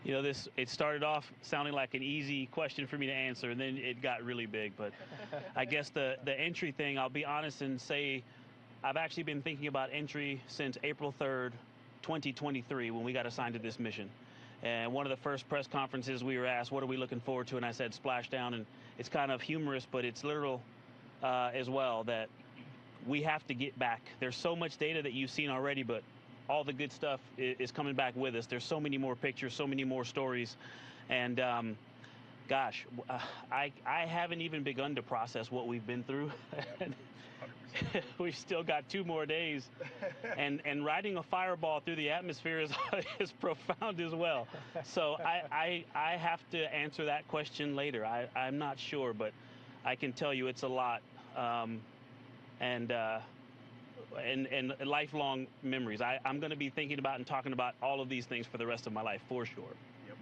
You know, it started off sounding like an easy question for me to answer, and then it got really big. But I guess the entry thing, I'll be honest and say I've actually been thinking about entry since April 3rd, 2023, when we got assigned to this mission. And one of the first press conferences we were asked, what are we looking forward to? And I said splashdown, and it's kind of humorous, but it's literal as well, that we have to get back. There's so much data that you've seen already, but all the good stuff is coming back with us. There's so many more pictures, so many more stories. And gosh, I haven't even begun to process what we've been through. We've still got 2 more days. And riding a fireball through the atmosphere is profound as well. So I have to answer that question later. I'm not sure, but I can tell you it's a lot. And lifelong memories. I'm going to be thinking about and talking about all of these things for the rest of my life, for sure. Yep.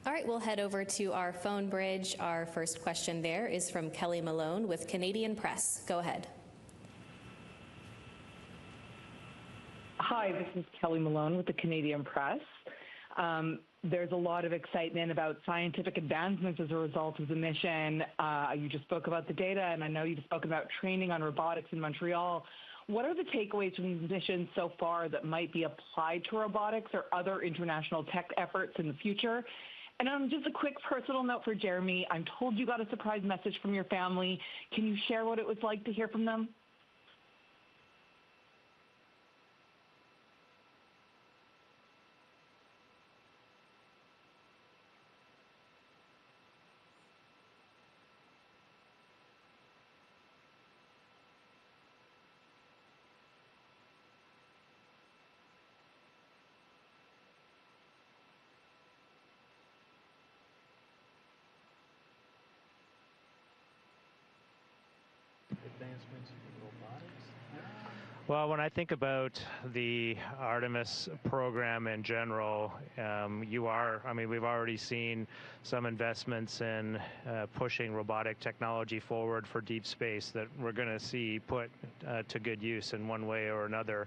All right, we'll head over to our phone bridge. Our first question there is from Kelly Malone with Canadian Press. Go ahead. Hi, this is Kelly Malone with the Canadian Press. There's a lot of excitement about scientific advancements as a result of the mission. You just spoke about the data, and I know you just spoke about training on robotics in Montreal. What are the takeaways from these missions so far that might be applied to robotics or other international tech efforts in the future? And just a quick personal note for Jeremy. I'm told you got a surprise message from your family. Can you share what it was like to hear from them? Advancements in robotics? Well, when I think about the Artemis program in general, we've already seen some investments in pushing robotic technology forward for deep space that we're going to see put to good use in one way or another.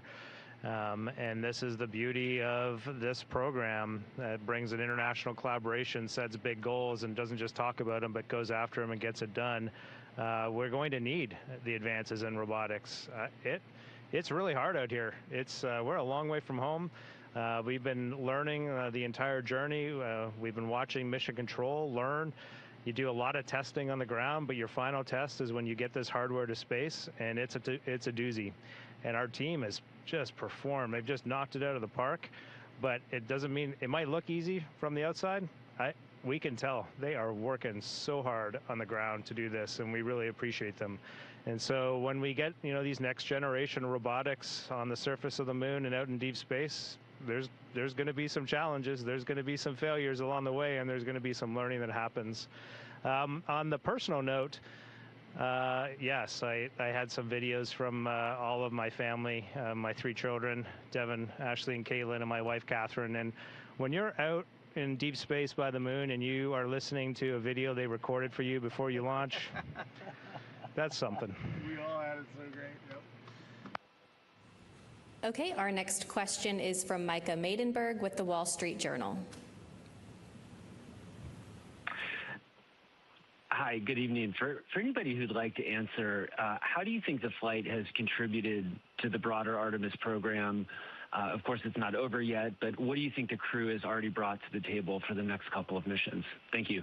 And this is the beauty of this program that brings an international collaboration, sets big goals, and doesn't just talk about them, but goes after them and gets it done. We're going to need the advances in robotics. It's really hard out here. We're a long way from home. We've been learning the entire journey. We've been watching mission control learn. You do a lot of testing on the ground, but your final test is when you get this hardware to space, and it's a doozy. And our team has just performed. They've just knocked it out of the park, but it doesn't mean it might look easy from the outside. We can tell they are working so hard on the ground to do this, and we really appreciate them. And so when we get these next generation robotics on the surface of the moon and out in deep space, there's going to be some challenges, there's going to be some failures along the way, and there's going to be some learning that happens. On the personal note, yes, I had some videos from all of my family, my 3 children, Devin, Ashley, and Caitlin, and my wife, Catherine. And when you're out in deep space by the moon and you are listening to a video they recorded for you before you launch, that's something. We all had it so great. Yep. Okay, our next question is from Micah Maidenberg with the Wall Street Journal. Hi, good evening. For anybody who'd like to answer, how do you think the flight has contributed to the broader Artemis program? Of course, it's not over yet, but what do you think the crew has already brought to the table for the next couple of missions? Thank you.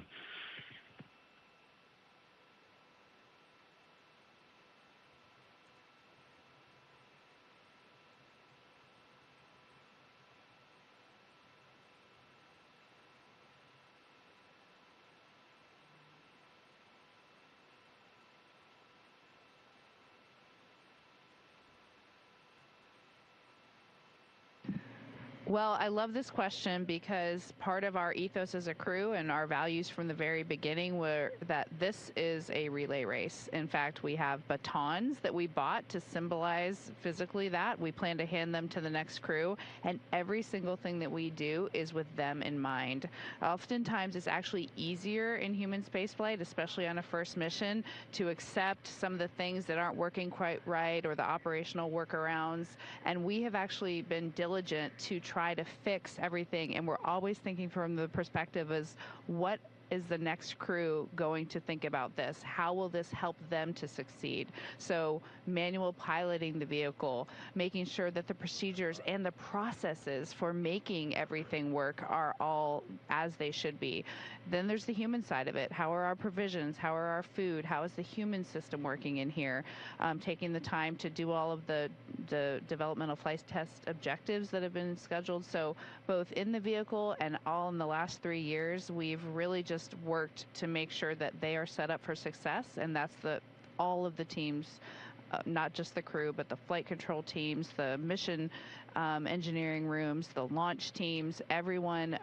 Well, I love this question because part of our ethos as a crew and our values from the very beginning were that this is a relay race. In fact, we have batons that we bought to symbolize physically that. We plan to hand them to the next crew, and every single thing that we do is with them in mind. Oftentimes, it's actually easier in human spaceflight, especially on a first mission, to accept some of the things that aren't working quite right or the operational workarounds. And we have actually been diligent to try try to fix everything, and we're always thinking from the perspective as what is the next crew going to think about this? How will this help them to succeed? So manual piloting the vehicle, making sure that the procedures and the processes for making everything work are all as they should be. Then there's the human side of it. How are our provisions? How are our food? How is the human system working in here? Taking the time to do all of the developmental flight test objectives that have been scheduled. So both in the vehicle and all in the last 3 years, we've really just worked to make sure that they are set up for success, and that's all of the teams, not just the crew, but the flight control teams, the mission engineering rooms, the launch teams, everyone.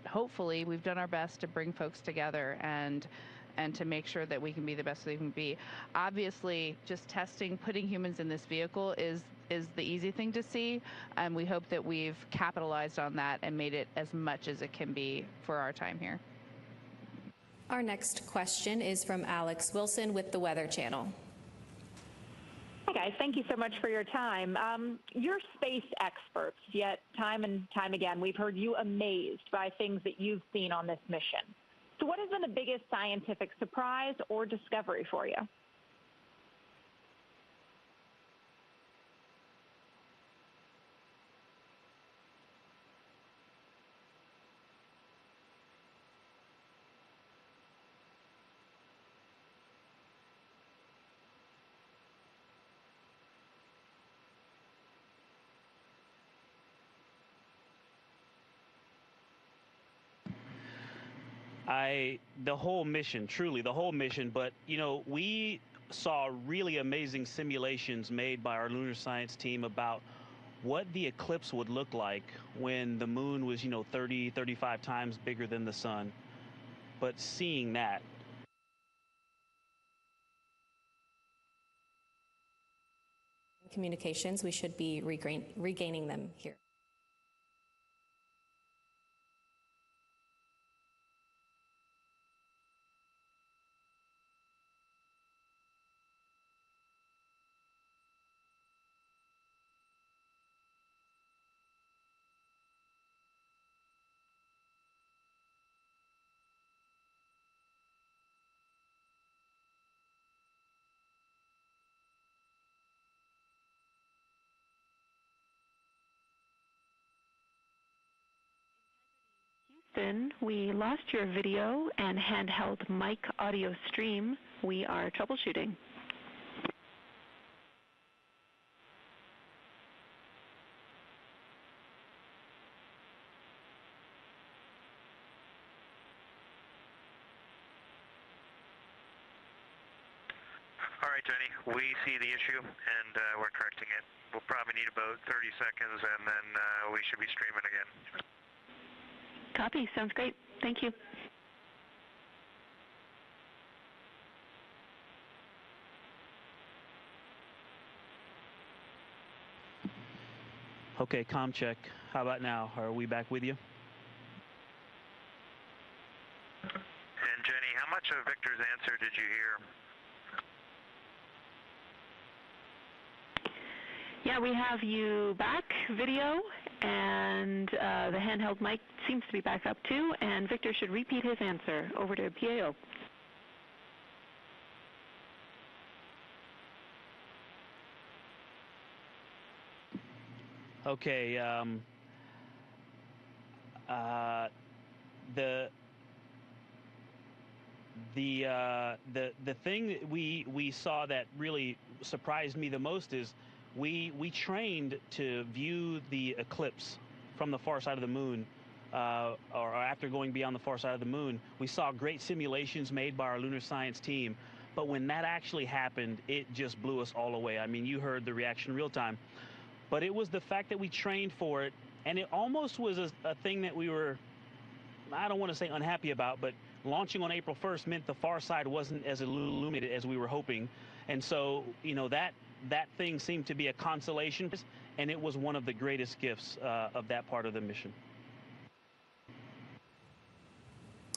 Hopefully, we've done our best to bring folks together and to make sure that we can be the best we can be. Obviously, just testing, putting humans in this vehicle is the easy thing to see, and we hope that we've capitalized on that and made it as much as it can be for our time here. Our next question is from Alex Wilson with the Weather Channel. Hi guys, thank you so much for your time. You're space experts, yet time and time again we've heard you amazed by things that you've seen on this mission. So what has been the biggest scientific surprise or discovery for you? The whole mission, truly the whole mission, but we saw really amazing simulations made by our lunar science team about what the eclipse would look like when the moon was 30, 35 times bigger than the sun. But seeing that, communications, we should be regaining them here. We lost your video and handheld mic audio stream. We are troubleshooting. All right, Jenny, we see the issue and we're correcting it. We'll probably need about 30 seconds and then we should be streaming again. Copy. Sounds great. Thank you. okay, comm check. How about now? Are we back with you? And Jenny, how much of Victor's answer did you hear? Yeah, we have you back, video, and the handheld mic seems to be back up too, and Victor should repeat his answer. Over to PAO. Okay, the thing that we saw that really surprised me the most is we trained to view the eclipse from the far side of the moon, or after going beyond the far side of the moon. We saw great simulations made by our lunar science team, but when that actually happened, it just blew us all away. I mean, you heard the reaction real time, but it was the fact that we trained for it, and it almost was a thing that we were, I don't want to say unhappy about, but launching on April 1st meant the far side wasn't as illuminated as we were hoping. And so, that thing seemed to be a consolation, and it was one of the greatest gifts of that part of the mission.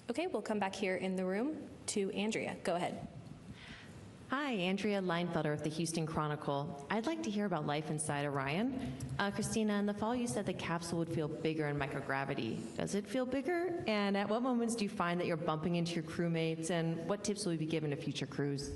Okay, we'll come back here in the room to Andrea. Go ahead. Hi, Andrea Leinfelder of the Houston Chronicle. I'd like to hear about life inside Orion. Christina, in the fall you said the capsule would feel bigger in microgravity. Does it feel bigger? And at what moments do you find that you're bumping into your crewmates, and what tips will you be given to future crews?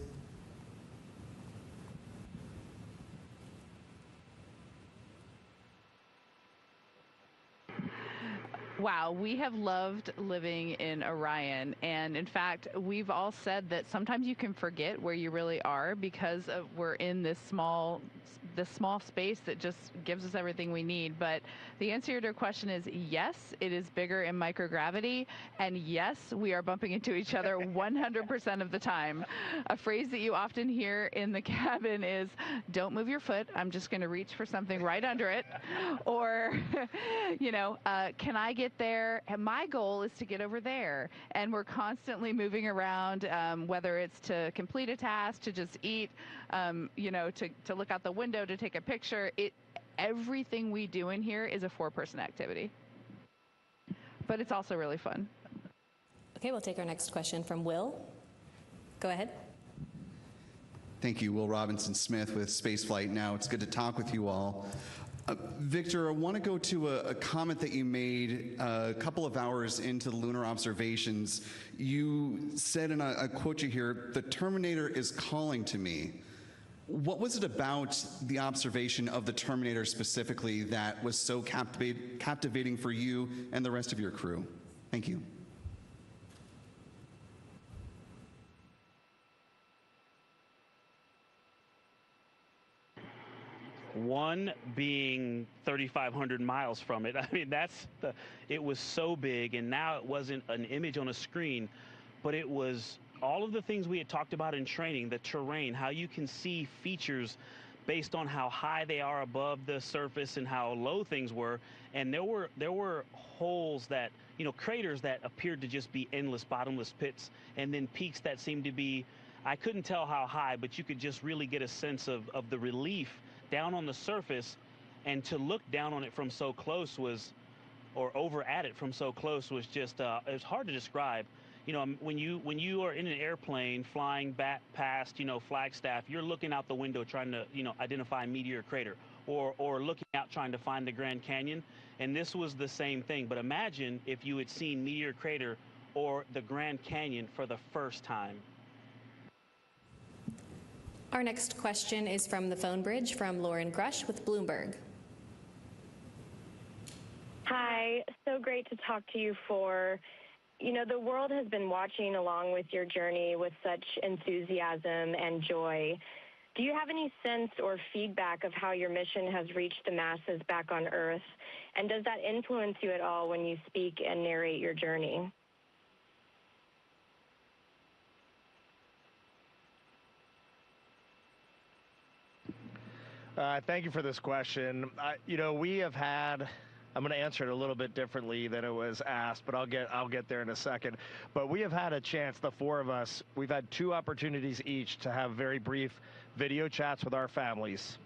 Wow, we have loved living in Orion, and in fact, we've all said that sometimes you can forget where you really are because we're in this small space that just gives us everything we need. But the answer to your question is yes, it is bigger in microgravity, and yes, we are bumping into each other 100% of the time. A phrase that you often hear in the cabin is, "Don't move your foot, I'm just going to reach for something right under it," or, "Can I get there? And my goal is to get over there." And we're constantly moving around, whether it's to complete a task, to just eat, to look out the window, to take a picture. Everything we do in here is a 4-person activity. But it's also really fun. Okay, we'll take our next question from Will. Go ahead. Thank you, Will Robinson-Smith with Spaceflight Now. It's good to talk with you all. Victor, I want to go to a comment that you made a couple of hours into the lunar observations. You said, and I quote you here, "The Terminator is calling to me." What was it about the observation of the Terminator specifically that was so captivating for you and the rest of your crew? Thank you. One being 3,500 miles from it. I mean, it was so big, and now it wasn't an image on a screen, but it was all of the things we had talked about in training, the terrain, how you can see features based on how high they are above the surface and how low things were. And there were holes that, craters that appeared to just be endless, bottomless pits, and then peaks that seemed to be, I couldn't tell how high, but you could just really get a sense of the relief down on the surface, and to look down on it from so close or over at it from so close was just, it was hard to describe. When you are in an airplane flying back past, Flagstaff, you're looking out the window trying to, identify a meteor crater, or looking out trying to find the Grand Canyon. And this was the same thing. But imagine if you had seen Meteor Crater or the Grand Canyon for the first time. Our next question is from the phone bridge from Lauren Grush with Bloomberg. Hi, so great to talk to you for. The world has been watching along with your journey with such enthusiasm and joy. Do you have any sense or feedback of how your mission has reached the masses back on Earth? And does that influence you at all when you speak and narrate your journey? Thank you for this question. We have had, I'm going to answer it a little bit differently than it was asked, but I'll get there in a second. But we have had a chance, the 4 of us, we've had 2 opportunities each to have very brief video chats with our families.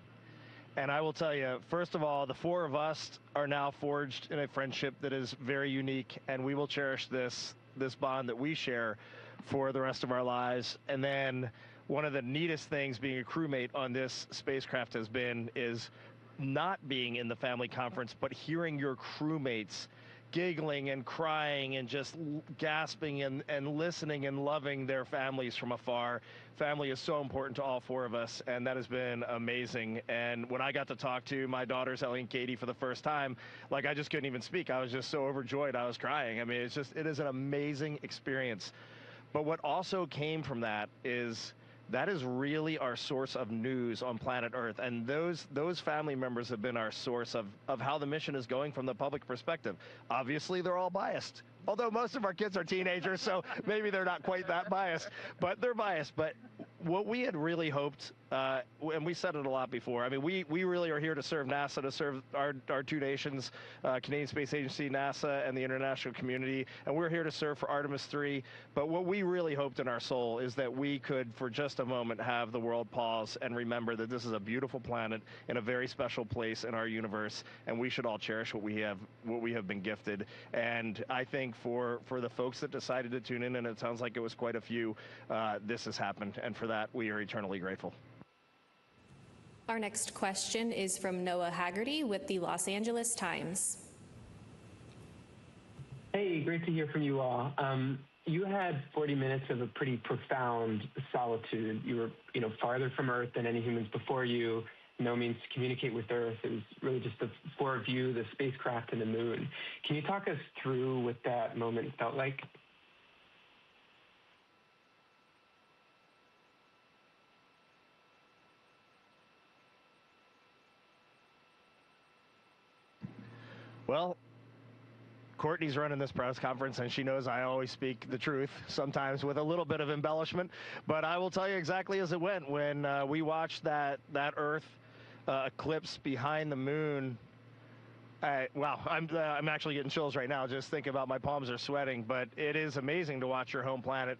And I will tell you, first of all, the 4 of us are now forged in a friendship that is very unique, and we will cherish this bond that we share for the rest of our lives. And then one of the neatest things being a crewmate on this spacecraft is not being in the family conference, but hearing your crewmates giggling and crying and just gasping and listening and loving their families from afar. Family is so important to all 4 of us, and that has been amazing. And when I got to talk to my daughters, Ellie and Katie, for the first time, I just couldn't even speak. I was just so overjoyed. I was crying. I mean, it is an amazing experience. But what also came from that is really our source of news on planet Earth. And those family members have been our source of how the mission is going from the public perspective. Obviously, they're all biased. Although most of our kids are teenagers, so maybe they're not quite that biased, but they're biased. But what we had really hoped, and we said it a lot before, I mean, we really are here to serve NASA, to serve our 2 nations, Canadian Space Agency, NASA, and the international community, and we're here to serve for Artemis 3. But what we really hoped in our soul is that we could, for just a moment, have the world pause and remember that this is a beautiful planet in a very special place in our universe, and we should all cherish what we have been gifted. And I think for the folks that decided to tune in, and it sounds like it was quite a few, this has happened. And for that, we are eternally grateful. Our next question is from Noah Haggerty with the Los Angeles Times. Hey, great to hear from you all. You had 40 minutes of a pretty profound solitude. You were, farther from Earth than any humans before you. No means to communicate with Earth. It was really just the four of you, the spacecraft, and the moon. Can you talk us through what that moment felt like? Well, Courtney's running this press conference, and she knows I always speak the truth, sometimes with a little bit of embellishment. But I will tell you exactly as it went. When we watched that Earth eclipse behind the moon, wow, I'm actually getting chills right now just thinking about, my palms are sweating. But it is amazing to watch your home planet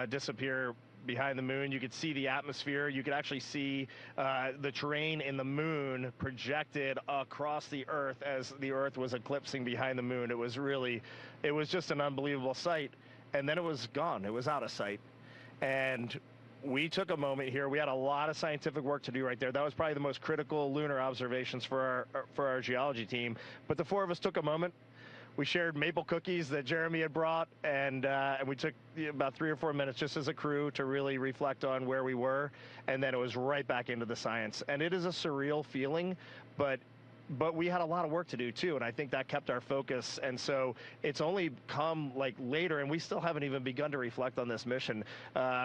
disappear behind the moon. You could see the atmosphere. You could actually see the terrain in the moon projected across the Earth as the Earth was eclipsing behind the moon. It was just an unbelievable sight. And then it was gone. It was out of sight. And we took a moment here. We had a lot of scientific work to do right there. That was probably the most critical lunar observations for our geology team. But the four of us took a moment. We shared maple cookies that Jeremy had brought, and we took about 3 or 4 minutes just as a crew to really reflect on where we were, and then it was right back into the science. And it is a surreal feeling, but we had a lot of work to do too, and I think that kept our focus. And so it's only come like later, and we still haven't even begun to reflect on this mission.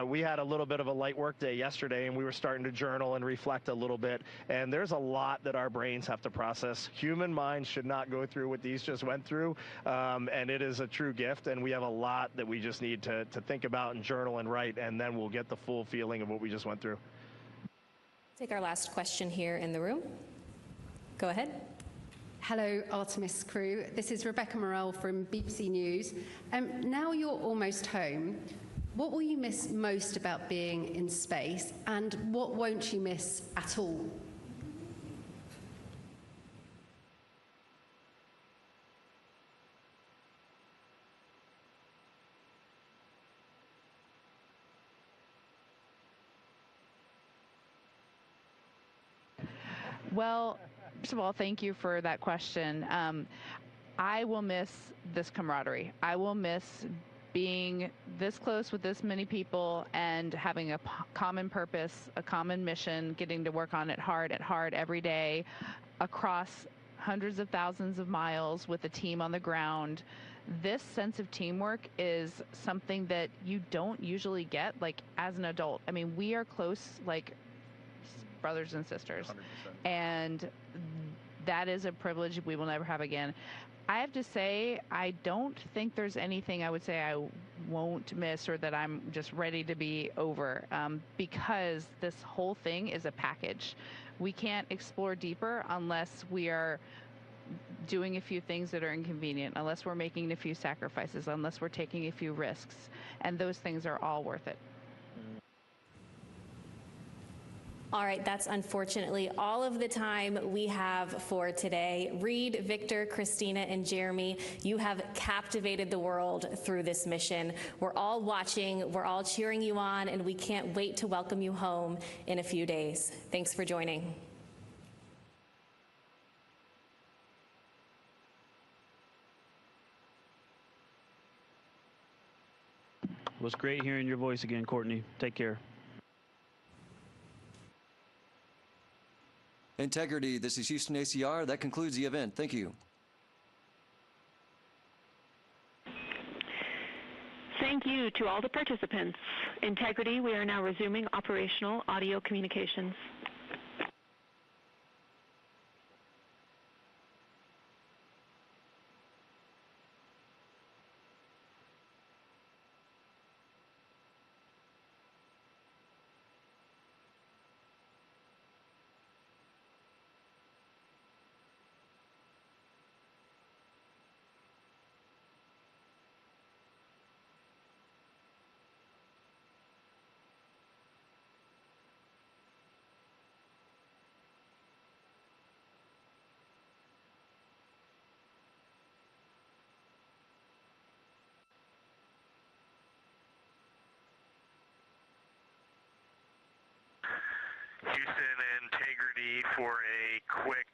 We had a little bit of a light work day yesterday, and we were starting to journal and reflect a little bit. And there's a lot that our brains have to process. Human minds should not go through what these just went through, and it is a true gift. And we have a lot that we just need to think about and journal and write, and then we'll get the full feeling of what we just went through. Take our last question here in the room. Go ahead. Hello, Artemis crew. This is Rebecca Morell from BBC News. Now you're almost home. What will you miss most about being in space, and what won't you miss at all? Well, first of all, thank you for that question. I will miss this camaraderie. I will miss being this close with this many people and having a common purpose, a common mission, getting to work on it hard every day across hundreds of thousands of miles with a team on the ground. This sense of teamwork is something that you don't usually get, like, as an adult. I mean, we are close, like, brothers and sisters. 100%. And that is a privilege we will never have again. I have to say, I don't think there's anything I would say I won't miss or that I'm just ready to be over, because this whole thing is a package. We can't explore deeper unless we are doing a few things that are inconvenient, unless we're making a few sacrifices, unless we're taking a few risks, and those things are all worth it. All right, that's unfortunately all of the time we have for today. Reed, Victor, Christina, and Jeremy, you have captivated the world through this mission. We're all watching, we're all cheering you on, and we can't wait to welcome you home in a few days. Thanks for joining. It was great hearing your voice again, Courtney. Take care. Integrity, this is Houston ACR. That concludes the event. Thank you. Thank you to all the participants. Integrity, we are now resuming operational audio communications. for a quick,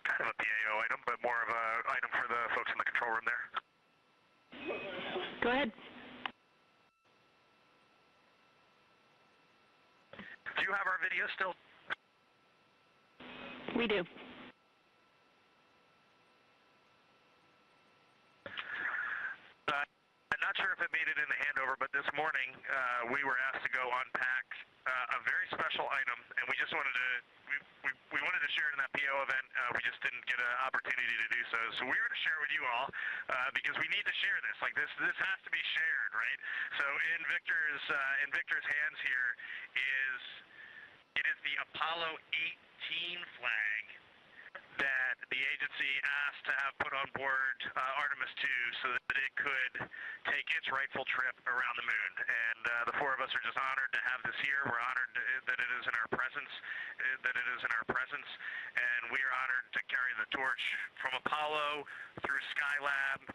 kind of a PAO item, but more of an item for the folks in the control room there. Go ahead. Do you have our video still? We do. I'm not sure if it made it in the handover, but this morning we were asked to go unpack a very special item, and we just wanted to we wanted to share it in that PO event. We just didn't get an opportunity to do so. So we're going to share with you all because we need to share this. Like this has to be shared, right? So in Victor's hands here is the Apollo 18 flag that the agency asked to have put on board Artemis 2 so that it could take its rightful trip around the moon. And the four of us are just honored to have this here. We're honored that it is in our presence, and we are honored to carry the torch from Apollo through Skylab,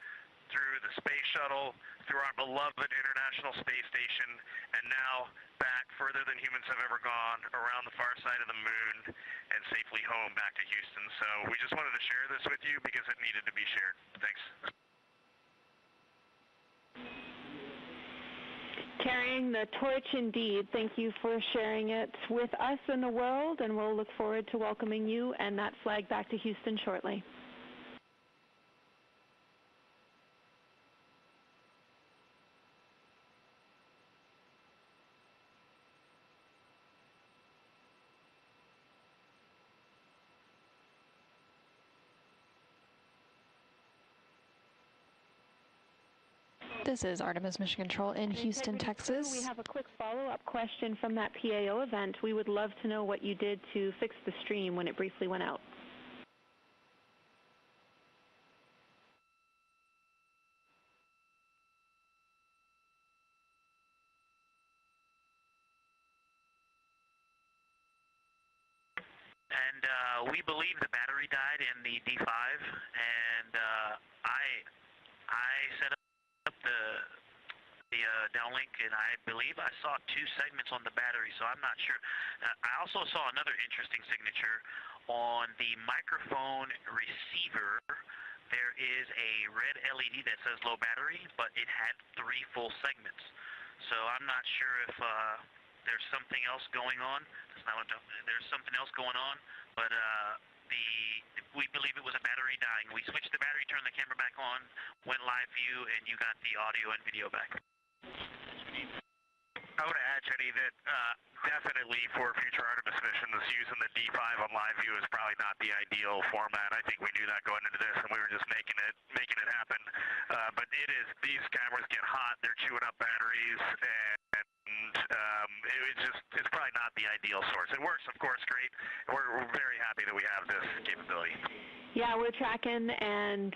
through the space shuttle, through our beloved International Space Station, and now back further than humans have ever gone, around the far side of the moon, and safely home back to Houston. So we just wanted to share this with you because it needed to be shared. Thanks. Carrying the torch indeed. Thank you for sharing it with us and the world, and we'll look forward to welcoming you and that flag back to Houston shortly. This is Artemis Mission Control in Houston, Texas. We have a quick follow-up question from that PAO event. We would love to know what you did to fix the stream when it briefly went out. And we believe the battery died in the D5, and I set up the downlink, and I believe I saw 2 segments on the battery, so I'm not sure. I also saw another interesting signature on the microphone receiver. There is a red LED that says low battery, but it had 3 full segments. So I'm not sure if there's something else going on. There's something else going on, but we believe it was a battery dying. We switched the battery, turned the camera back on, went live view, and you got the audio and video back. I would add, Jenny, that definitely for future Artemis missions, using the D5 on live view is probably not the ideal format. I think we knew that going into this, and we were just making it happen. But these cameras get hot; they're chewing up batteries, and it's probably not the ideal source. It works, of course, great. We're very happy that we have this capability. Yeah, we're tracking, and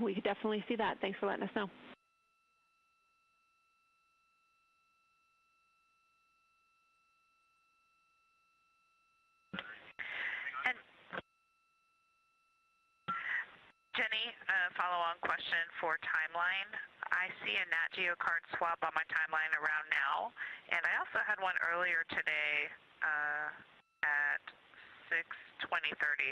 we could definitely see that. Thanks for letting us know. Jenny, follow-on question for timeline. I see a Nat Geo card swap on my timeline around now, and I also had one earlier today at 6:20:30.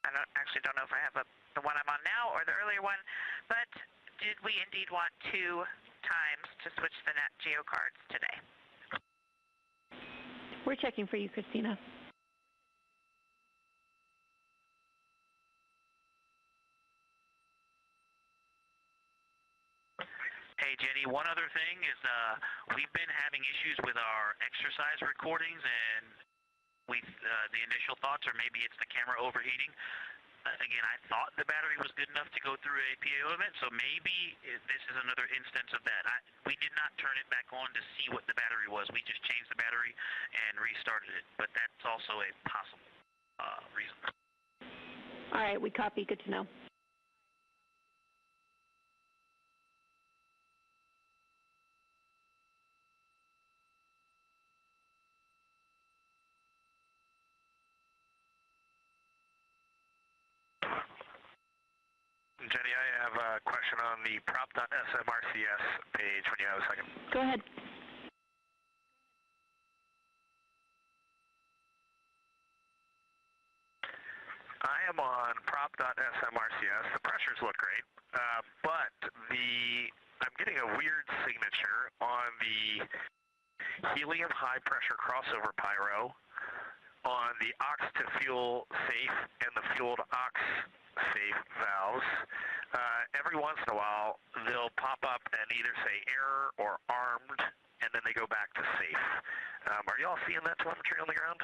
I don't know if I have the one I'm on now or the earlier one, but did we indeed want 2 times to switch the Nat Geo cards today? We're checking for you, Christina. Hey, Jenny, one other thing is we've been having issues with our exercise recordings, and the initial thoughts are maybe it's the camera overheating. Again, I thought the battery was good enough to go through a PAO event, so maybe this is another instance of that. We did not turn it back on to see what the battery was. We just changed the battery and restarted it, but that's also a possible reason. All right, we copy. Good to know. Jenny, I have a question on the prop.smrcs page when you have a second. Go ahead. on prop.smrcs. The pressures look great, but I'm getting a weird signature on the helium high pressure crossover pyro, on the ox to fuel safe and the fuel to ox safe valves. Every once in a while, they'll pop up and either say error or armed, and then they go back to safe. Are y'all seeing that telemetry on the ground?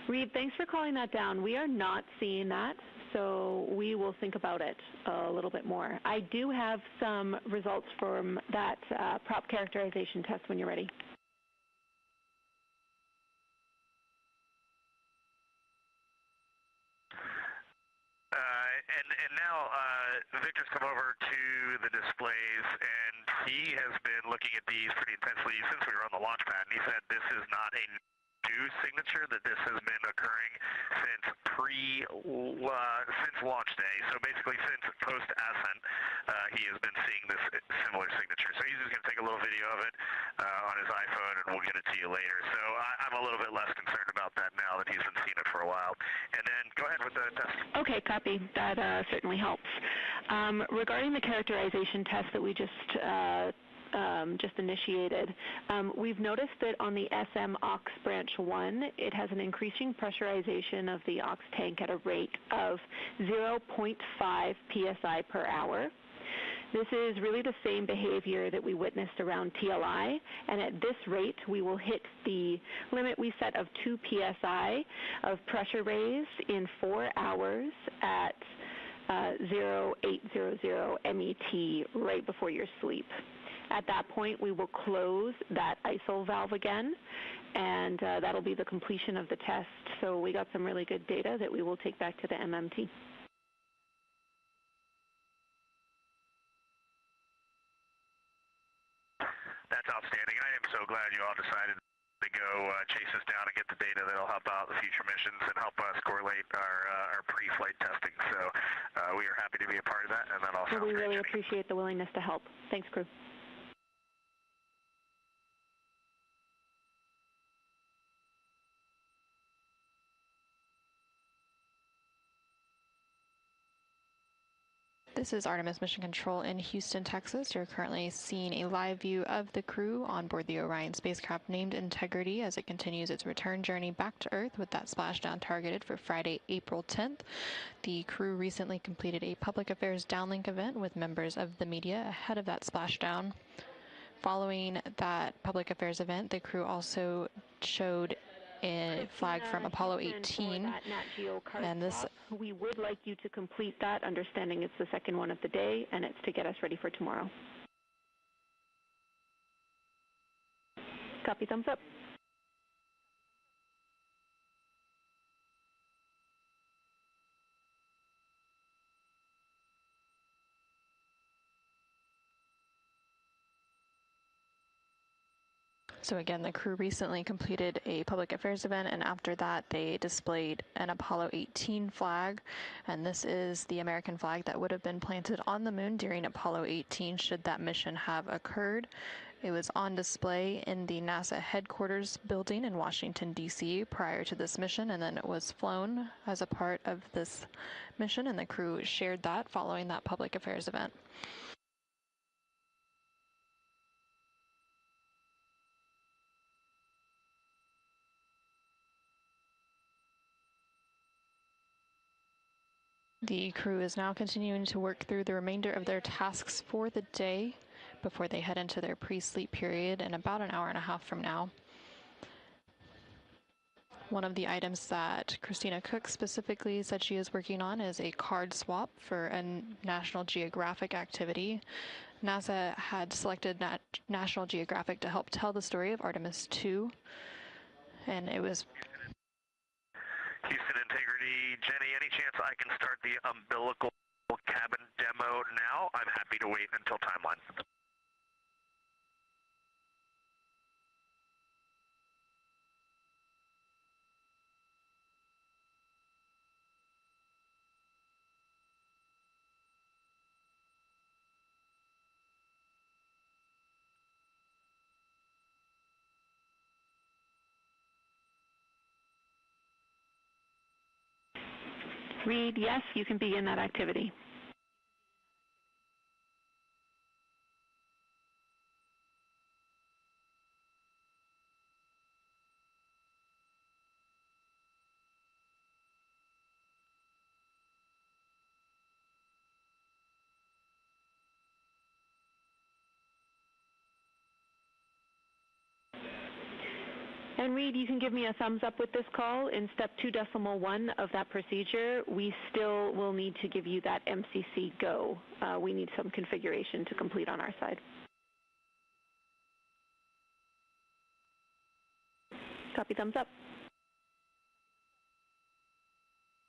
Reed, thanks for calling that down. We are not seeing that, so we will think about it a little bit more. I do have some results from that prop characterization test when you're ready. And now Victor's come over to the displays, and he has been looking at these pretty intensely since we were on the launch pad, and he said this is not a new signature, that this has been occurring since since launch day. So basically since post-ascent, he has been seeing this similar signature. So he's just going to take a little video of it on his iPhone, and we'll get it to you later. So I'm a little bit less concerned about that now that he's been seeing it for a while. And then go ahead with the test. Okay, copy. That certainly helps. Regarding the characterization test that we just initiated, we've noticed that on the SM aux branch 1, it has an increasing pressurization of the aux tank at a rate of 0.5 psi per hour. This is really the same behavior that we witnessed around TLI, and at this rate, we will hit the limit we set of 2 psi of pressure raise in 4 hours at 0800 MET right before your sleep. At that point, we will close that ISO valve again, and that'll be the completion of the test. So we got some really good data that we will take back to the MMT. That's outstanding. I am so glad you all decided to go chase us down and get the data that'll help out the future missions and help us correlate our pre-flight testing. So we are happy to be a part of that, and that also. We really appreciate the willingness to help. Thanks, crew. This is Artemis Mission Control in Houston, Texas. You're currently seeing a live view of the crew on board the Orion spacecraft named Integrity as it continues its return journey back to Earth with that splashdown targeted for Friday, April 10th. The crew recently completed a public affairs downlink event with members of the media ahead of that splashdown. Following that public affairs event, the crew also showed a flag from Apollo 18, and this. We would like you to complete that, understanding it's the second one of the day, and it's to get us ready for tomorrow. Copy, thumbs up. So again, the crew recently completed a public affairs event, and after that they displayed an Apollo 18 flag, and this is the American flag that would have been planted on the moon during Apollo 18 should that mission have occurred. It was on display in the NASA headquarters building in Washington, D.C. prior to this mission, and then it was flown as a part of this mission, and the crew shared that following that public affairs event. The crew is now continuing to work through the remainder of their tasks for the day before they head into their pre-sleep period in about an hour and a half from now. One of the items that Christina Cook specifically said she is working on is a card swap for a National Geographic activity. NASA had selected National Geographic to help tell the story of Artemis 2, and it was Houston Integrity, Jenny, any chance I can start the umbilical cabin demo now? I'm happy to wait until timeline. Reed, yes, you can begin that activity. And Reed, you can give me a thumbs up with this call. In step 2.1 of that procedure, we still will need to give you that MCC go. We need some configuration to complete on our side. Copy, thumbs up.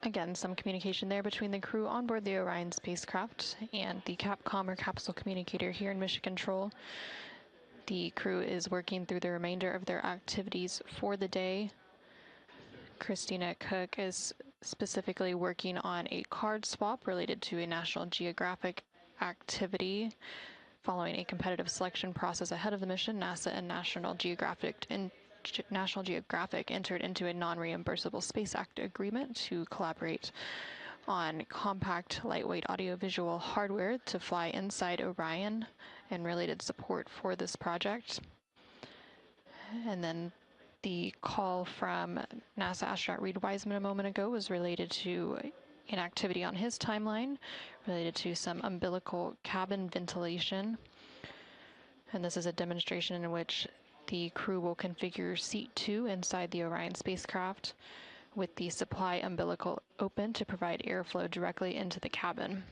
Again, some communication there between the crew on board the Orion spacecraft and the Capcom or capsule communicator here in Mission Control. The crew is working through the remainder of their activities for the day. Christina Cook is specifically working on a card swap related to a National Geographic activity. Following a competitive selection process ahead of the mission, NASA and National Geographic entered into a non-reimbursable Space Act agreement to collaborate on compact, lightweight audiovisual hardware to fly inside Orion and related support for this project. And then the call from NASA astronaut Reed Wiseman a moment ago was related to an activity on his timeline related to some umbilical cabin ventilation. And this is a demonstration in which the crew will configure seat 2 inside the Orion spacecraft with the supply umbilical open to provide airflow directly into the cabin.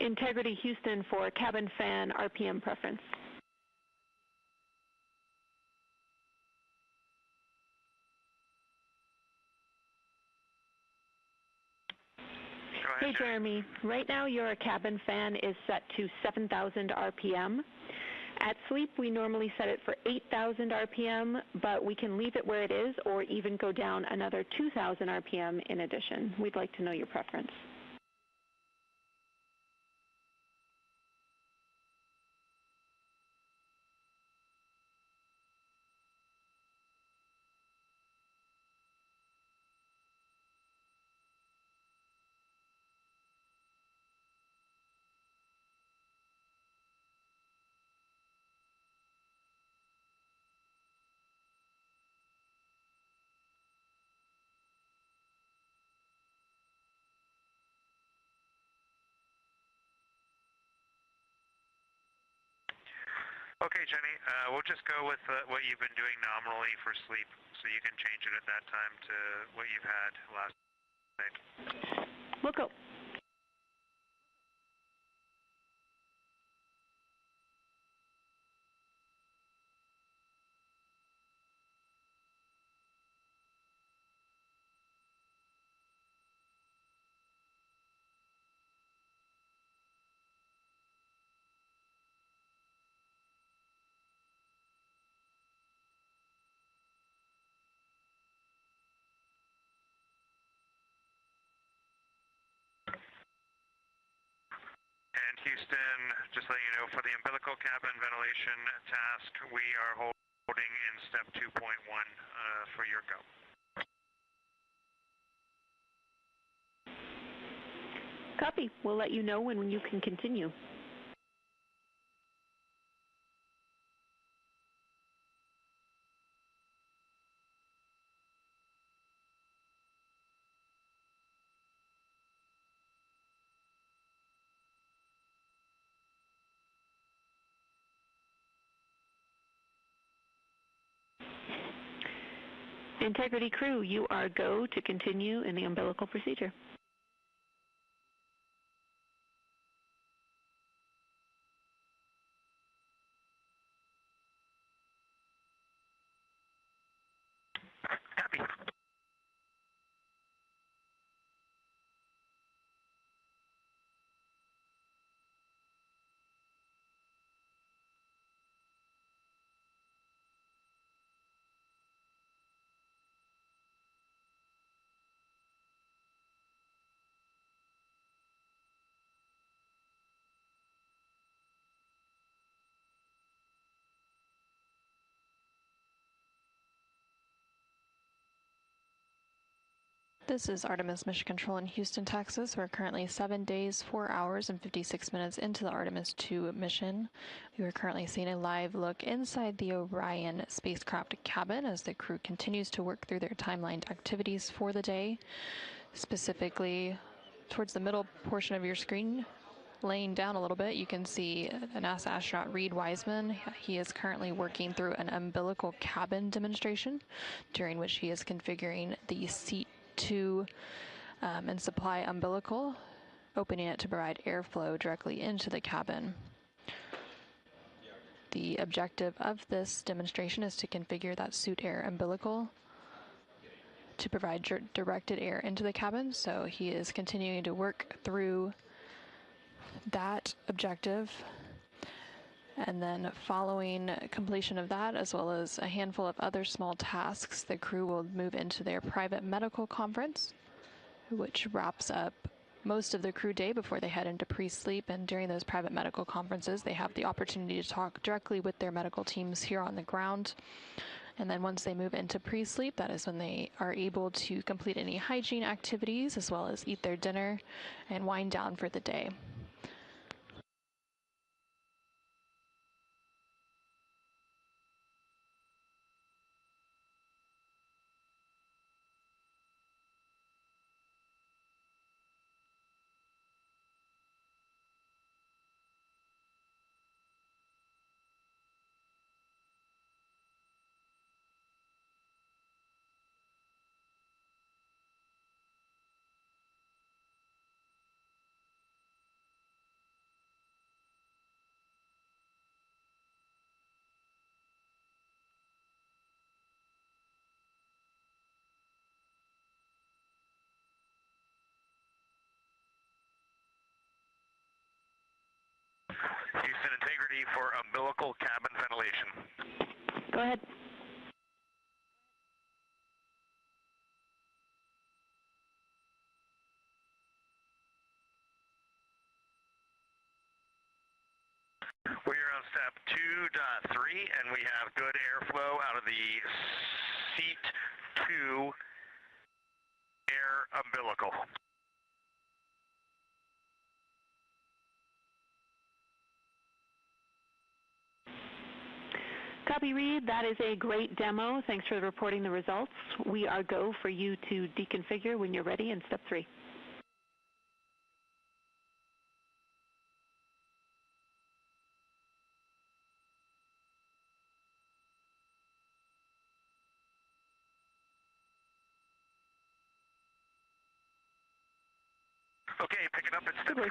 Integrity Houston for cabin fan RPM preference. Hey, Jeremy. Right now, your cabin fan is set to 7,000 RPM. At sleep, we normally set it for 8,000 RPM, but we can leave it where it is or even go down another 2,000 RPM in addition. We'd like to know your preference. Okay, Jenny, we'll just go with what you've been doing nominally for sleep, so you can change it at that time to what you've had last night. We'll go. And Houston, just letting you know, for the umbilical cabin ventilation task, we are holding in step 2.1 for your go. Copy. We'll let you know when you can continue. Integrity crew, you are go to continue in the umbilical procedure. This is Artemis Mission Control in Houston, Texas. We're currently 7 days, 4 hours, and 56 minutes into the Artemis 2 mission. We are currently seeing a live look inside the Orion spacecraft cabin as the crew continues to work through their timelined activities for the day. Specifically, towards the middle portion of your screen, laying down a little bit, you can see a NASA astronaut Reed Wiseman. He is currently working through an umbilical cabin demonstration, during which he is configuring the seat 2 and supply umbilical, opening it to provide airflow directly into the cabin. The objective of this demonstration is to configure that suit air umbilical to provide directed air into the cabin, so he is continuing to work through that objective. And then following completion of that, as well as a handful of other small tasks, the crew will move into their private medical conference, which wraps up most of the crew day before they head into pre-sleep. And during those private medical conferences, they have the opportunity to talk directly with their medical teams here on the ground. And then once they move into pre-sleep, that is when they are able to complete any hygiene activities, as well as eat their dinner and wind down for the day. Houston integrity for umbilical cabin ventilation. Go ahead. We are on step 2.3, and we have good airflow out of the seat 2 air umbilical. Copy, Reed. That is a great demo. Thanks for reporting the results. We are go for you to deconfigure when you're ready in step 3. Okay, picking up at step 3.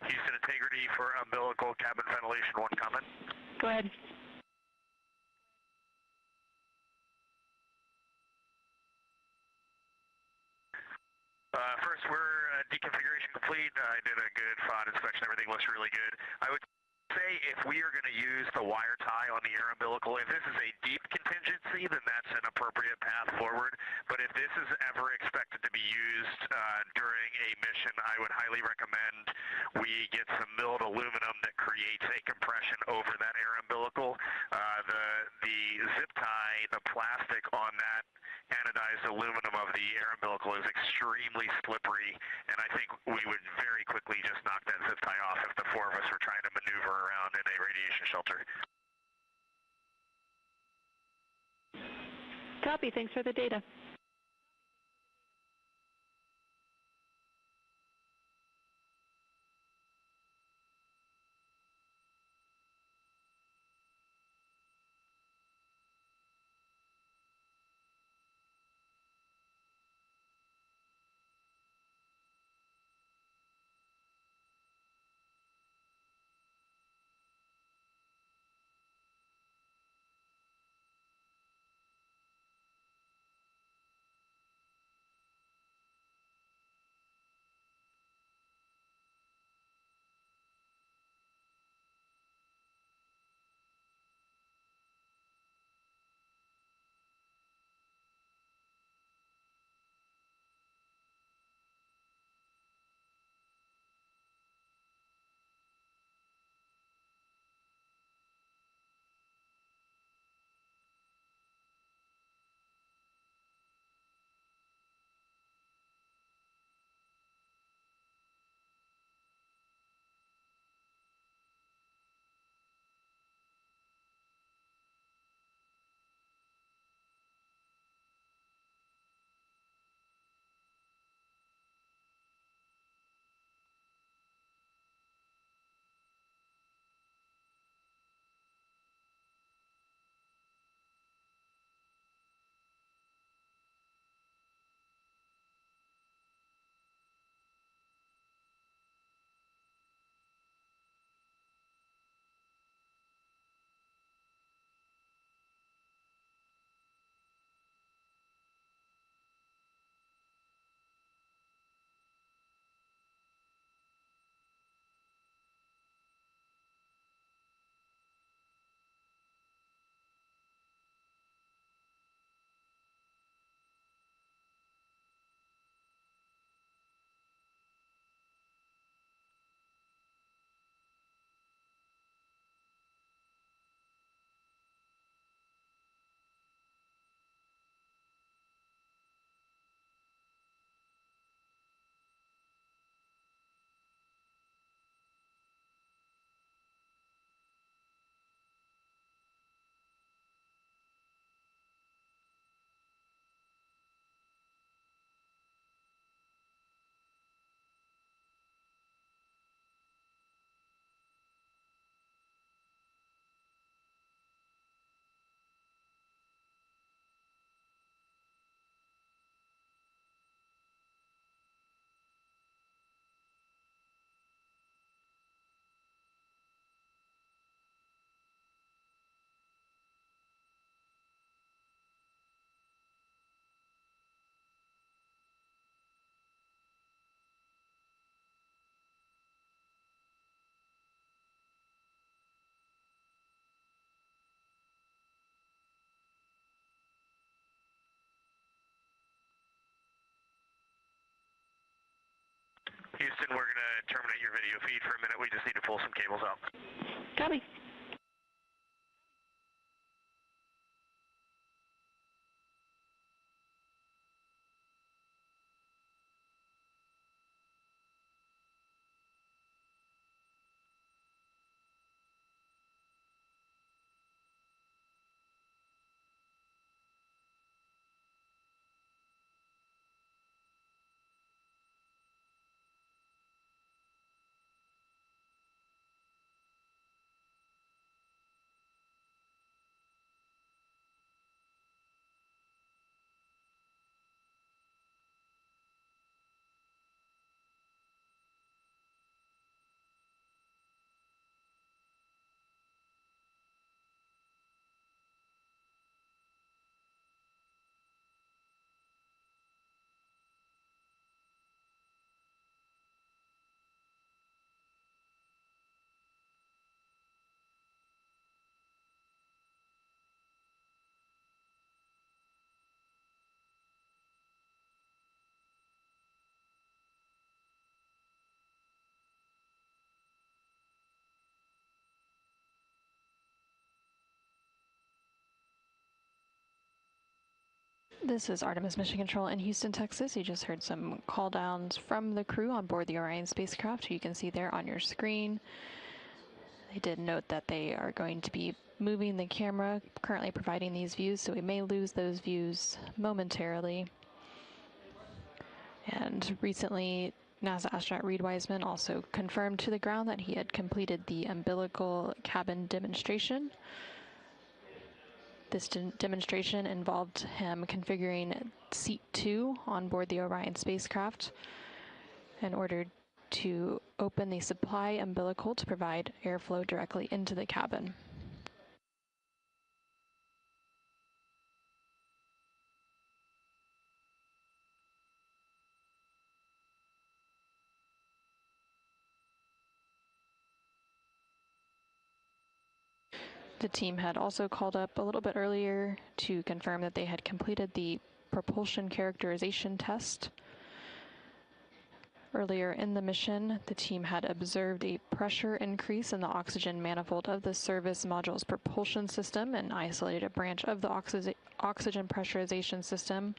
Houston integrity for umbilical cabin ventilation, 1 comment. Go ahead. First, we're deconfiguration complete. I did a good FOD inspection. Everything looks really good. I would say if we are going to use the wire tie on the air umbilical, if this is a deep contingency, then that's an appropriate path forward. But if this is ever expected to be used during a mission, I would highly recommend we get some milled aluminum that creates a compression over that air umbilical. The zip tie, the plastic on that anodized aluminum of the air umbilical is extremely slippery, and I think we would very quickly just knock that zip tie off if the four of us were trying to maneuver around in a radiation shelter. Copy. Thanks for the data. Houston, we're going to terminate your video feed for a minute. We just need to pull some cables out. Copy. This is Artemis Mission Control in Houston, Texas. You just heard some call downs from the crew on board the Orion spacecraft, who you can see there on your screen. They did note that they are going to be moving the camera, currently providing these views, so we may lose those views momentarily. And recently, NASA astronaut Reed Wiseman also confirmed to the ground that he had completed the umbilical cabin demonstration. This demonstration involved him configuring seat 2 on board the Orion spacecraft in order to open the supply umbilical to provide airflow directly into the cabin. The team had also called up a little bit earlier to confirm that they had completed the propulsion characterization test. Earlier in the mission, the team had observed a pressure increase in the oxygen manifold of the service module's propulsion system and isolated a branch of the oxygen pressurization system.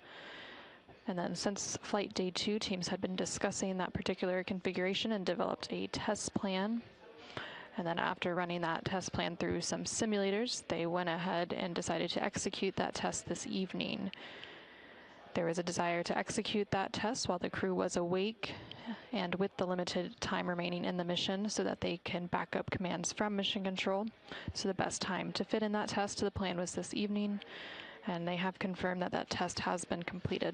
And then since flight day 2, teams had been discussing that particular configuration and developed a test plan. And then after running that test plan through some simulators, they went ahead and decided to execute that test this evening. There was a desire to execute that test while the crew was awake and with the limited time remaining in the mission so that they can back up commands from Mission Control. So the best time to fit in that test to the plan was this evening, and they have confirmed that that test has been completed.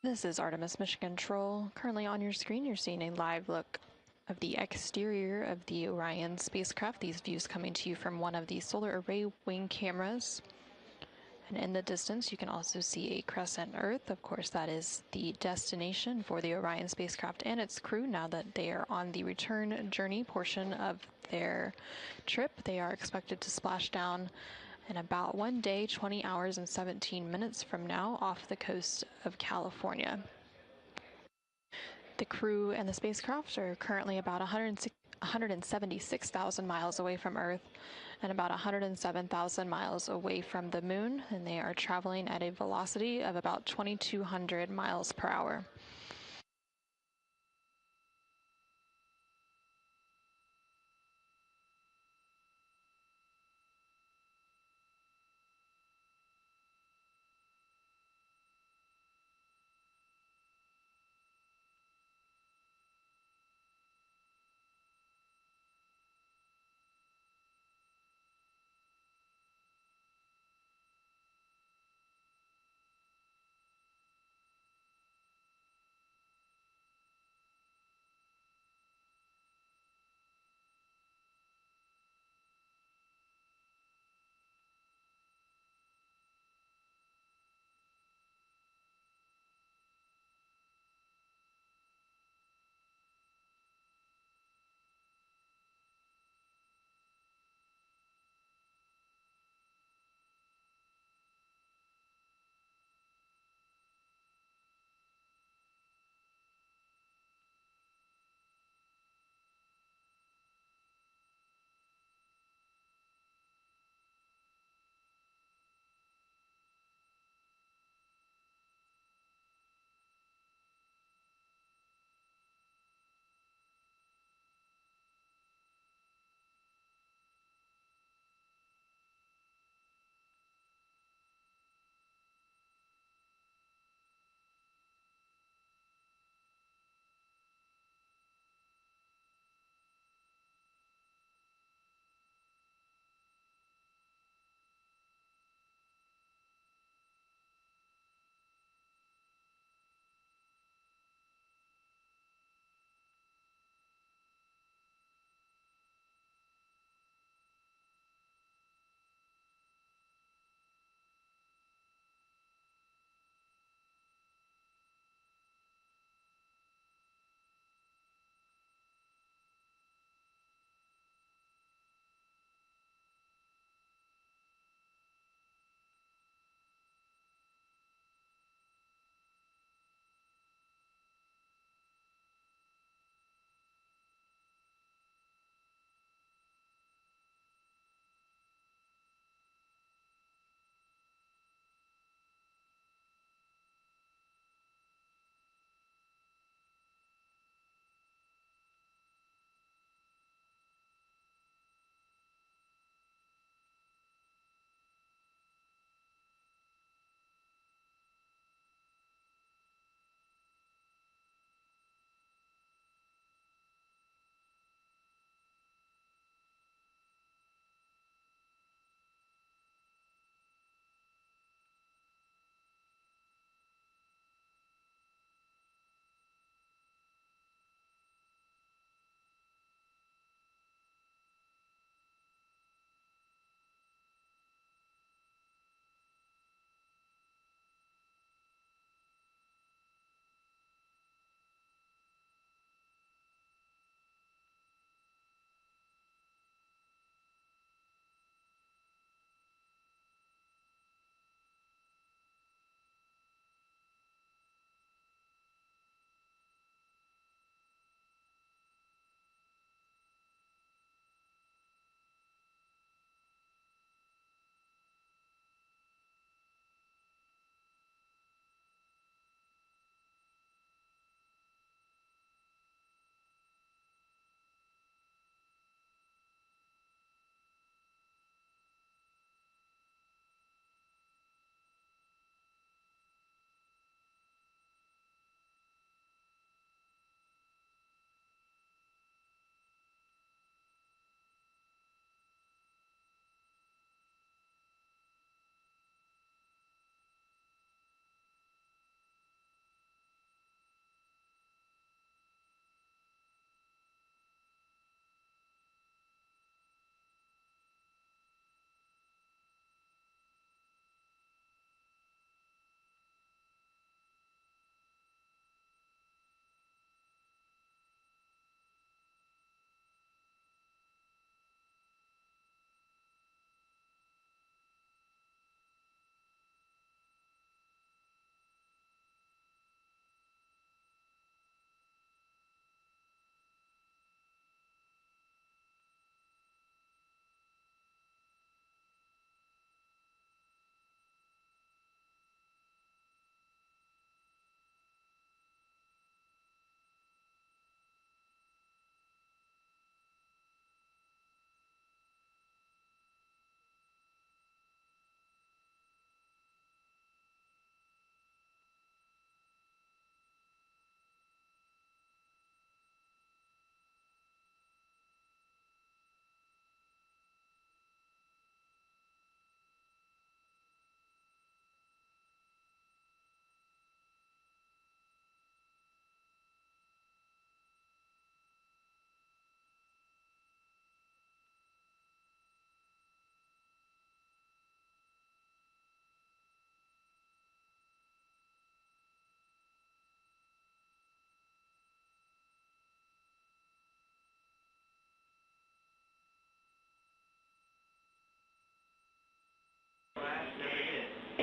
This is Artemis Mission Control. Currently on your screen, you're seeing a live look of the exterior of the Orion spacecraft. These views coming to you from one of the solar array wing cameras. And in the distance, you can also see a crescent Earth. Of course, that is the destination for the Orion spacecraft and its crew now that they are on the return journey portion of their trip. They are expected to splash down in about 1 day, 20 hours, and 17 minutes from now off the coast of California. The crew and the spacecraft are currently about 176,000 miles away from Earth and about 107,000 miles away from the moon, and they are traveling at a velocity of about 2,200 miles per hour.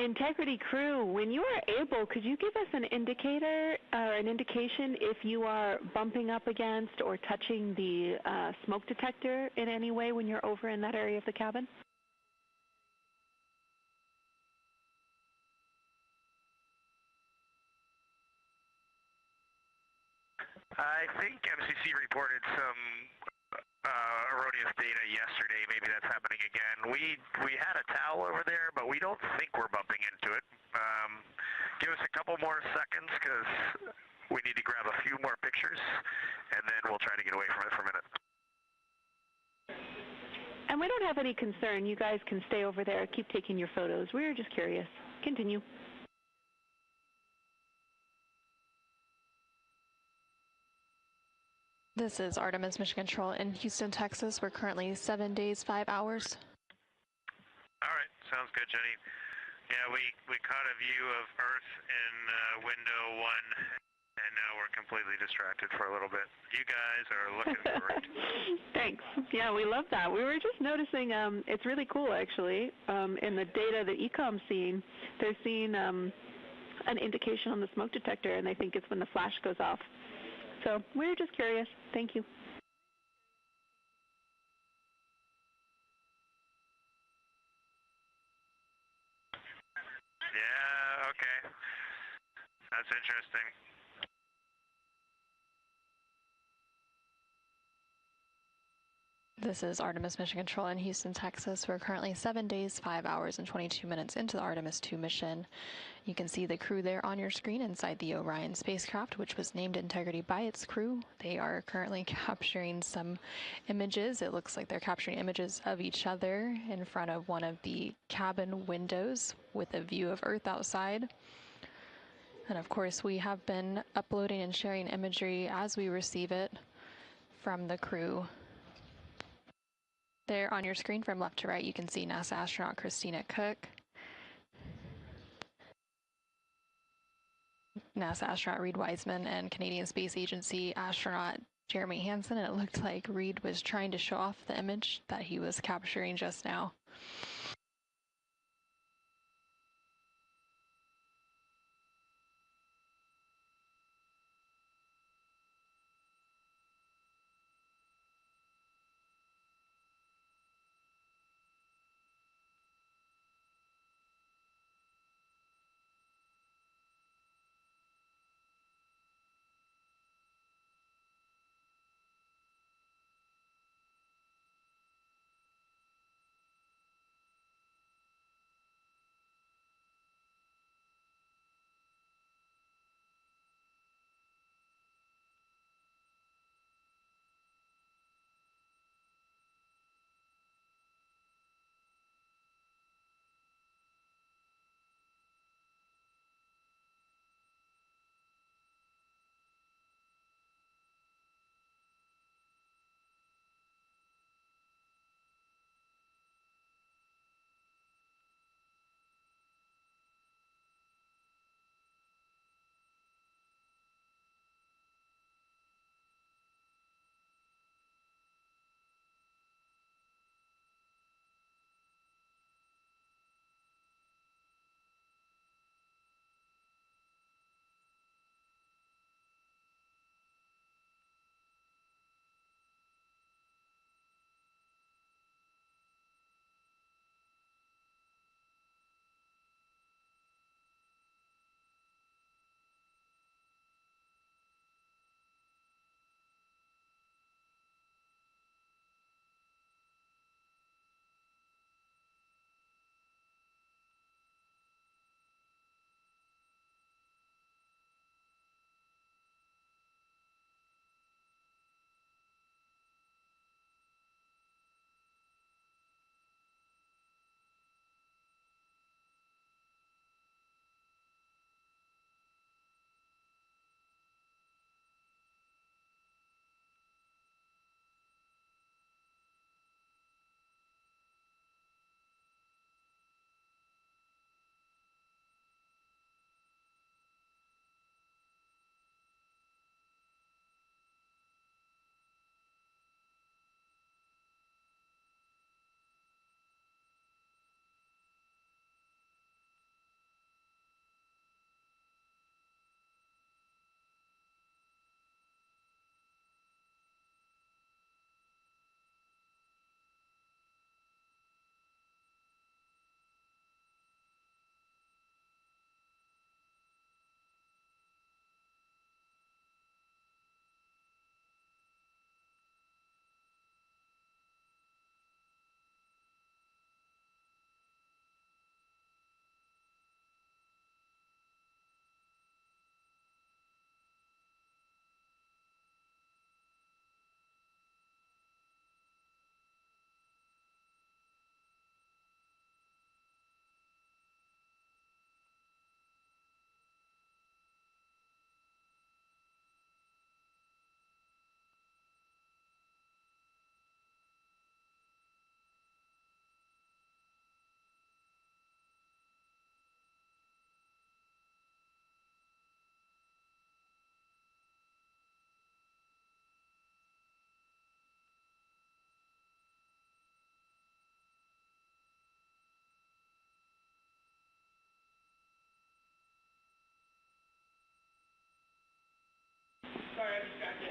Integrity crew, when you are able, could you give us an indicator or an indication if you are bumping up against or touching the smoke detector in any way when you're over in that area of the cabin? I think MCC reported some erroneous data yesterday. Maybe that's happening again. We had a towel over there, but we don't think we're bumping into it. Give us a couple more seconds because we need to grab a few more pictures, and then we'll try to get away from it for a minute. And we don't have any concern. You guys can stay over there, keep taking your photos. We were just curious. Continue. This is Artemis Mission Control in Houston, Texas. We're currently 7 days, 5 hours. All right, sounds good, Jenny. Yeah, we caught a view of Earth in window 1, and now we're completely distracted for a little bit. You guys are looking great. Thanks. Yeah, we love that. We were just noticing it's really cool, actually. In the data that ECOM's seeing, they're seeing an indication on the smoke detector, and they think it's when the flash goes off. So we were just curious. Thank you. Yeah, okay. That's interesting. This is Artemis Mission Control in Houston, Texas. We're currently 7 days, 5 hours, and 22 minutes into the Artemis 2 mission. You can see the crew there on your screen inside the Orion spacecraft, which was named Integrity by its crew. They are currently capturing some images. It looks like they're capturing images of each other in front of one of the cabin windows with a view of Earth outside. And of course, we have been uploading and sharing imagery as we receive it from the crew. There on your screen from left to right, you can see NASA astronaut Christina Cook, NASA astronaut Reed Wiseman, and Canadian Space Agency astronaut Jeremy Hansen. And it looked like Reed was trying to show off the image that he was capturing just now.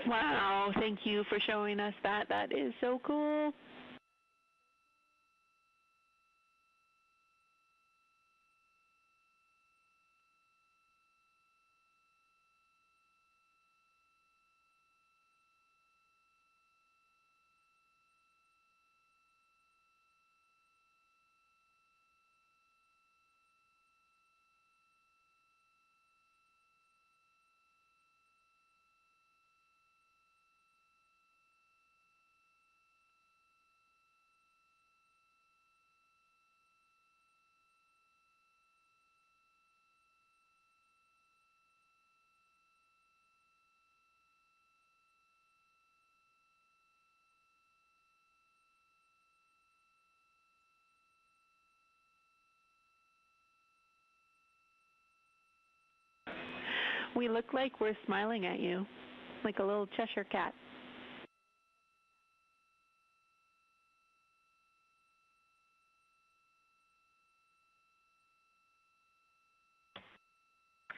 Wow, thank you for showing us that. That is so cool. We look like we're smiling at you, like a little Cheshire cat.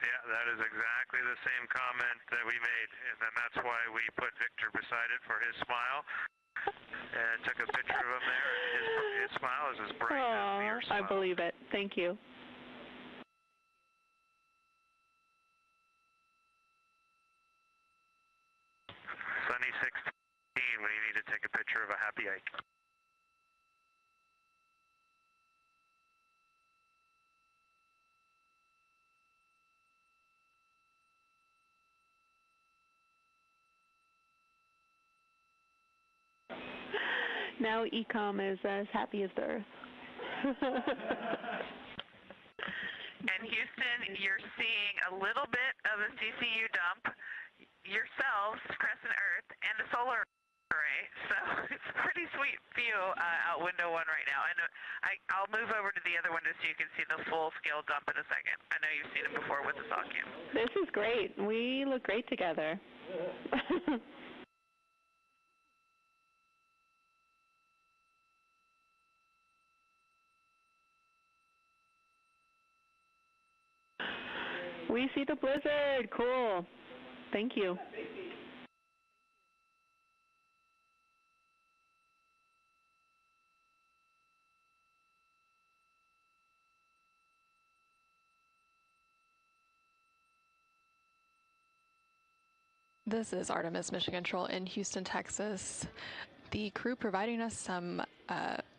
Yeah, that is exactly the same comment that we made, and then that's why we put Victor beside it for his smile, and took a picture of him there. His smile is as bright as your smile. I believe it. Thank you. Sunny 16 when you need to take a picture of a happy hike. Now Ecom is as happy as the Earth. And Houston, you're seeing a little bit of a CCU dump, yourselves, Crescent Earth, and a solar array. So it's a pretty sweet view out window one right now. And I'll move over to the other window so you can see the full-scale dump in a second. I know you've seen it before with the saw cam. This is great. We look great together. We see the blizzard. Cool. Thank you. This is Artemis Mission Control in Houston, Texas. The crew providing us some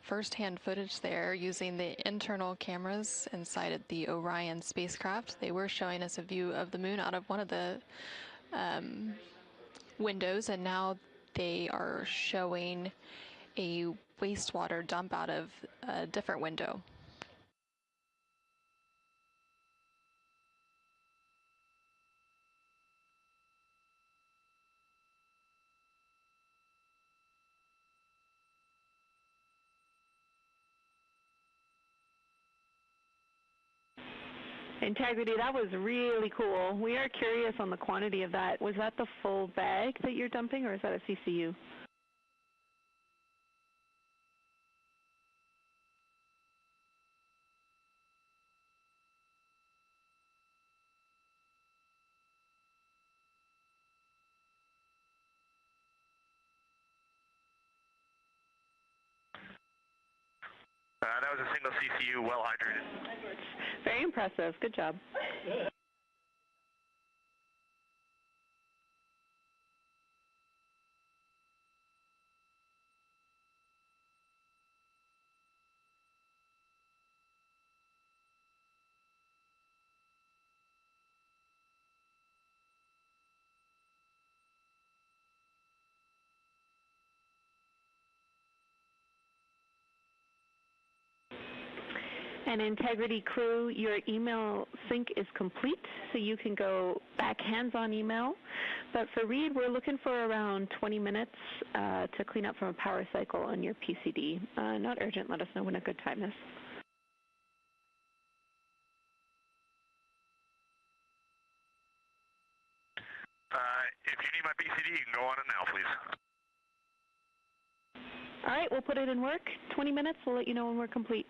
first-hand footage there using the internal cameras inside the Orion spacecraft. They were showing us a view of the moon out of one of the windows, and now they are showing a wastewater dump out of a different window. Integrity, that was really cool. We are curious on the quantity of that. Was that the full bag that you're dumping, or is that a CCU? That was a single CCU, well hydrated. Very impressive. Good job. And Integrity crew, your email sync is complete, so you can go back hands-on email. But for Reed, we're looking for around 20 minutes to clean up from a power cycle on your PCD. Not urgent. Let us know when a good time is. If you need my PCD, you can go on it now, please. All right, we'll put it in work. 20 minutes. We'll let you know when we're complete.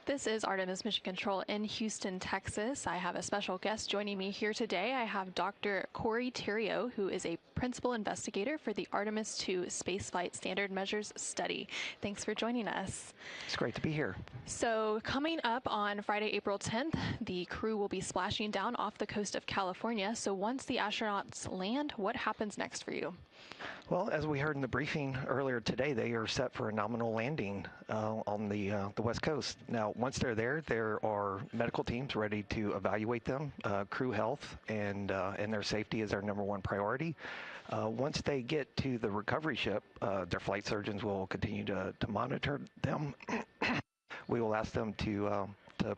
This is Artemis Mission Control in Houston, Texas. I have a special guest joining me here today. I have Dr. Corey Theriault, who is a principal investigator for the Artemis II Spaceflight Standard Measures Study. Thanks for joining us. It's great to be here. So coming up on Friday, April 10th, the crew will be splashing down off the coast of California. So once the astronauts land, what happens next for you? Well, as we heard in the briefing earlier today, they are set for a nominal landing on the West Coast. Now, once they're there are medical teams ready to evaluate them. Crew health and their safety is our #1 priority. Once they get to the recovery ship, their flight surgeons will continue to monitor them. We will ask them to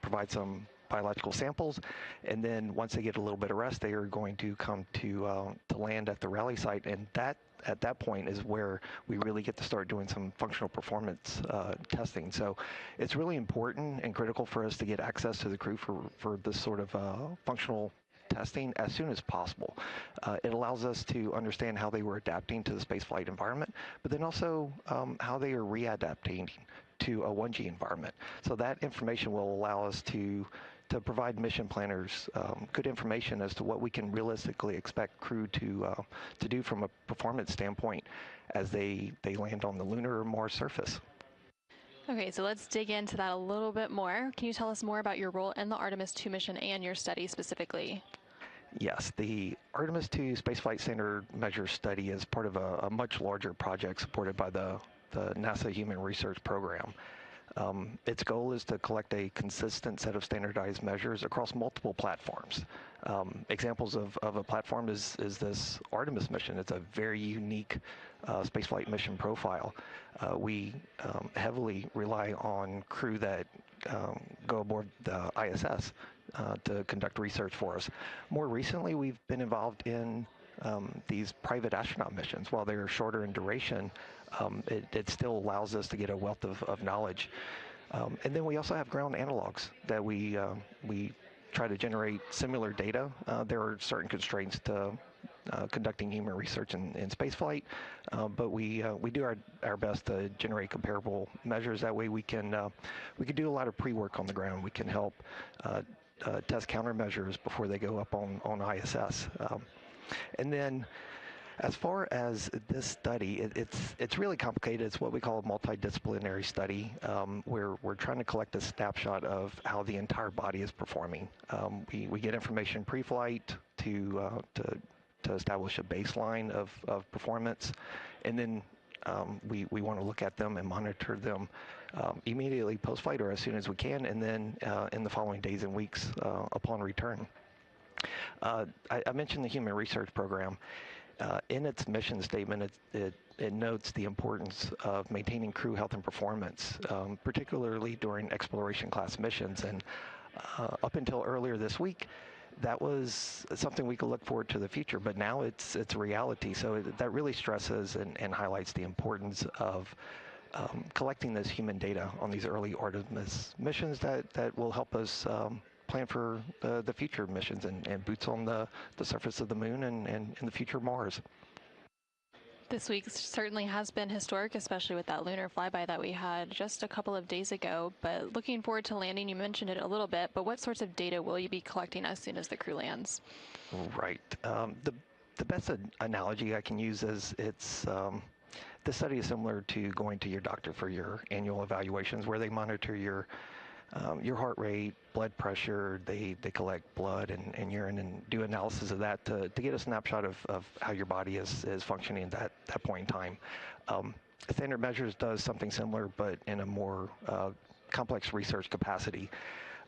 provide some biological samples, and then once they get a little bit of rest, they are going to come to land at the rally site, and at that point is where we really get to start doing some functional performance testing. So it's really important and critical for us to get access to the crew for this sort of functional testing as soon as possible. It allows us to understand how they were adapting to the spaceflight environment, but then also how they are readapting to a 1G environment. So that information will allow us to provide mission planners good information as to what we can realistically expect crew to do from a performance standpoint as they land on the lunar or Mars surface. Okay, so let's dig into that a little bit more. Can you tell us more about your role in the Artemis II mission and your study specifically? Yes, the Artemis II Spaceflight Standard Measures study is part of a much larger project supported by the NASA Human Research Program. Its goal is to collect a consistent set of standardized measures across multiple platforms. Examples of a platform is this Artemis mission. It's a very unique spaceflight mission profile. We heavily rely on crew that go aboard the ISS to conduct research for us. More recently, we've been involved in these private astronaut missions. While they're shorter in duration, it still allows us to get a wealth of knowledge. And then we also have ground analogs that we try to generate similar data. There are certain constraints to conducting human research in spaceflight, but we do our best to generate comparable measures. That way we can do a lot of pre-work on the ground. We can help test countermeasures before they go up on ISS. And then as far as this study, it's really complicated. It's what we call a multidisciplinary study, where we're trying to collect a snapshot of how the entire body is performing. We get information pre-flight to establish a baseline of performance, and then we want to look at them and monitor them immediately post-flight or as soon as we can, and then in the following days and weeks upon return. I mentioned the Human Research Program. In its mission statement, it notes the importance of maintaining crew health and performance, particularly during exploration class missions. And up until earlier this week, that was something we could look forward to the future, but now it's reality. So that really stresses and highlights the importance of collecting this human data on these early Artemis missions that will help us plan for the future missions and boots on the surface of the moon and in the future Mars. This week certainly has been historic, especially with that lunar flyby that we had just a couple of days ago. But looking forward to landing, you mentioned it a little bit, but what sorts of data will you be collecting as soon as the crew lands? Right. The best analogy I can use is the study is similar to going to your doctor for your annual evaluations, where they monitor your heart rate, blood pressure. They collect blood and urine and do analysis of that to get a snapshot of how your body is functioning at that point in time. Standard Measures does something similar, but in a more complex research capacity.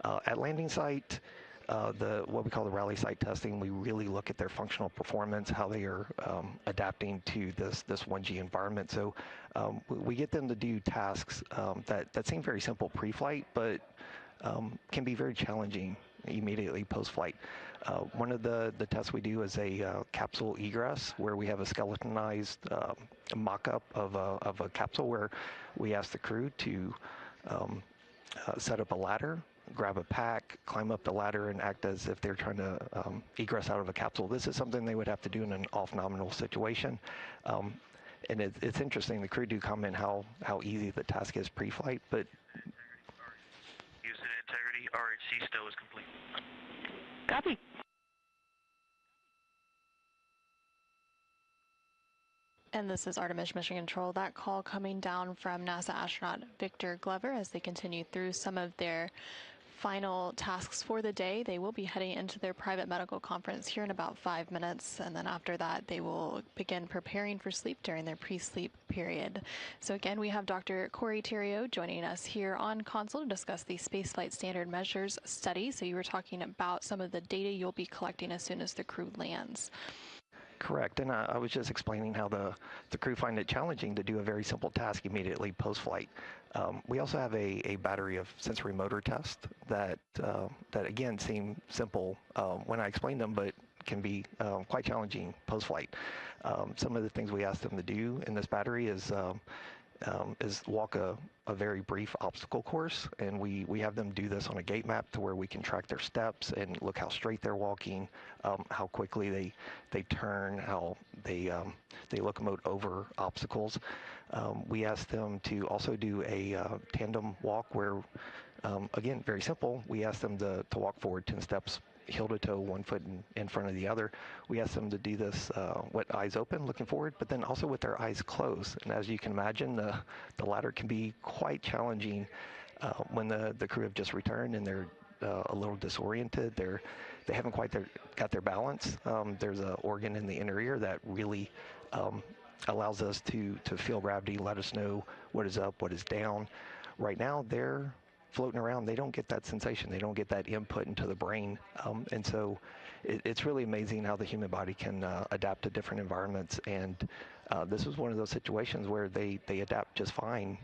At landing site, what we call the rally site testing, we really look at their functional performance, how they are adapting to this 1G environment. So we get them to do tasks that seem very simple pre-flight, but can be very challenging immediately post-flight. One of the tests we do is a capsule egress, where we have a skeletonized mock-up of a capsule, where we ask the crew to set up a ladder, grab a pack, climb up the ladder, and act as if they're trying to egress out of a capsule. This is something they would have to do in an off-nominal situation. And it's interesting, the crew do comment how easy the task is pre-flight, but using RHC stow is complete. Copy. And this is Artemis Mission Control. That call coming down from NASA astronaut Victor Glover as they continue through some of their final tasks for the day. They will be heading into their private medical conference here in about 5 minutes, and then after that they will begin preparing for sleep during their pre-sleep period. So again, we have Dr. Corey Theriault joining us here on console to discuss the Spaceflight Standard Measures study. So you were talking about some of the data you'll be collecting as soon as the crew lands. Correct, and I was just explaining how the crew find it challenging to do a very simple task immediately post-flight. We also have a battery of sensory motor tests that again seem simple when I explain them, but can be quite challenging post-flight. Some of the things we ask them to do in this battery is walk a very brief obstacle course, and we have them do this on a gate map to where we can track their steps and look how straight they're walking, how quickly they turn, how they locomote over obstacles. We ask them to also do a tandem walk where, again, very simple, we ask them to walk forward 10 steps heel to toe, 1 foot in front of the other. We ask them to do this with eyes open, looking forward, but then also with their eyes closed. And as you can imagine, the latter can be quite challenging when the crew have just returned and they're a little disoriented. They haven't quite got their balance. There's an organ in the inner ear that really allows us to feel gravity, let us know what is up, what is down. Right now, they're floating around. They don't get that sensation. They don't get that input into the brain. And so it's really amazing how the human body can adapt to different environments. And this was one of those situations where they adapt just fine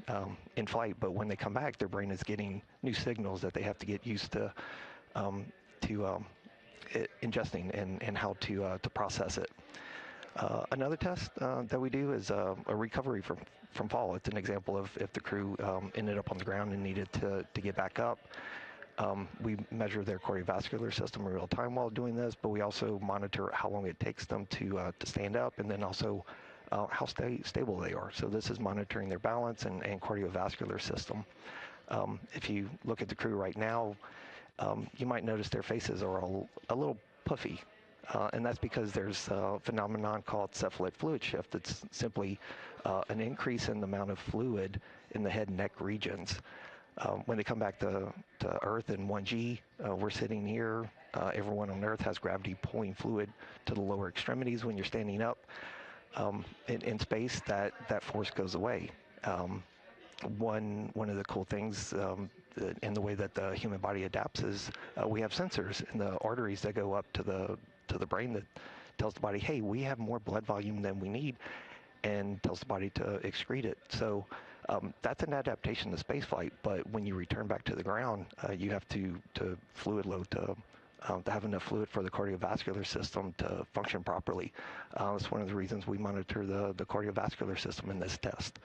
in flight, but when they come back, their brain is getting new signals that they have to get used to ingesting and how to process it. Another test that we do is a recovery from fall. It's an example of if the crew ended up on the ground and needed to get back up. We measure their cardiovascular system in real time while doing this, but we also monitor how long it takes them to stand up, and then also how stable they are. So this is monitoring their balance and cardiovascular system. If you look at the crew right now, you might notice their faces are a little puffy. And that's because there's a phenomenon called cephalate fluid shift. It's simply an increase in the amount of fluid in the head and neck regions. When they come back to Earth in 1G, we're sitting here. Everyone on Earth has gravity pulling fluid to the lower extremities when you're standing up. In space, that force goes away. One of the cool things in the way that the human body adapts is we have sensors in the arteries that go up to the brain that tells the body, hey, we have more blood volume than we need, and tells the body to excrete it. So that's an adaptation to spaceflight, but when you return back to the ground, you have to fluid load to have enough fluid for the cardiovascular system to function properly. That's one of the reasons we monitor the cardiovascular system in this test.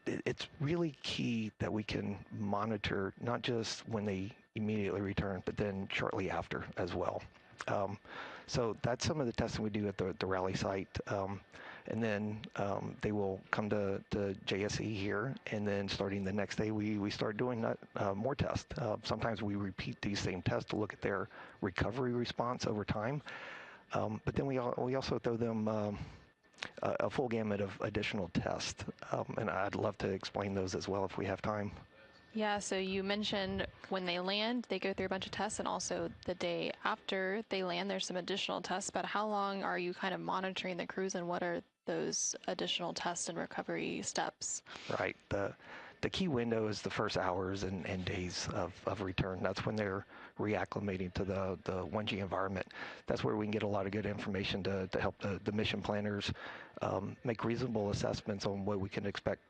It's really key that we can monitor not just when they immediately return, but then shortly after as well. So that's some of the testing we do at the rally site. And then they will come to JSE here, and then starting the next day, we start doing more tests. Sometimes we repeat these same tests to look at their recovery response over time. But then we also throw them a full gamut of additional tests, and I'd love to explain those as well if we have time. Yeah, so you mentioned when they land, they go through a bunch of tests, and also the day after they land, there's some additional tests. But how long are you kind of monitoring the crews, and what are those additional tests and recovery steps? Right. The key window is the first hours and days of return. That's when they're reacclimating to the 1G environment. That's where we can get a lot of good information to help the mission planners make reasonable assessments on what we can expect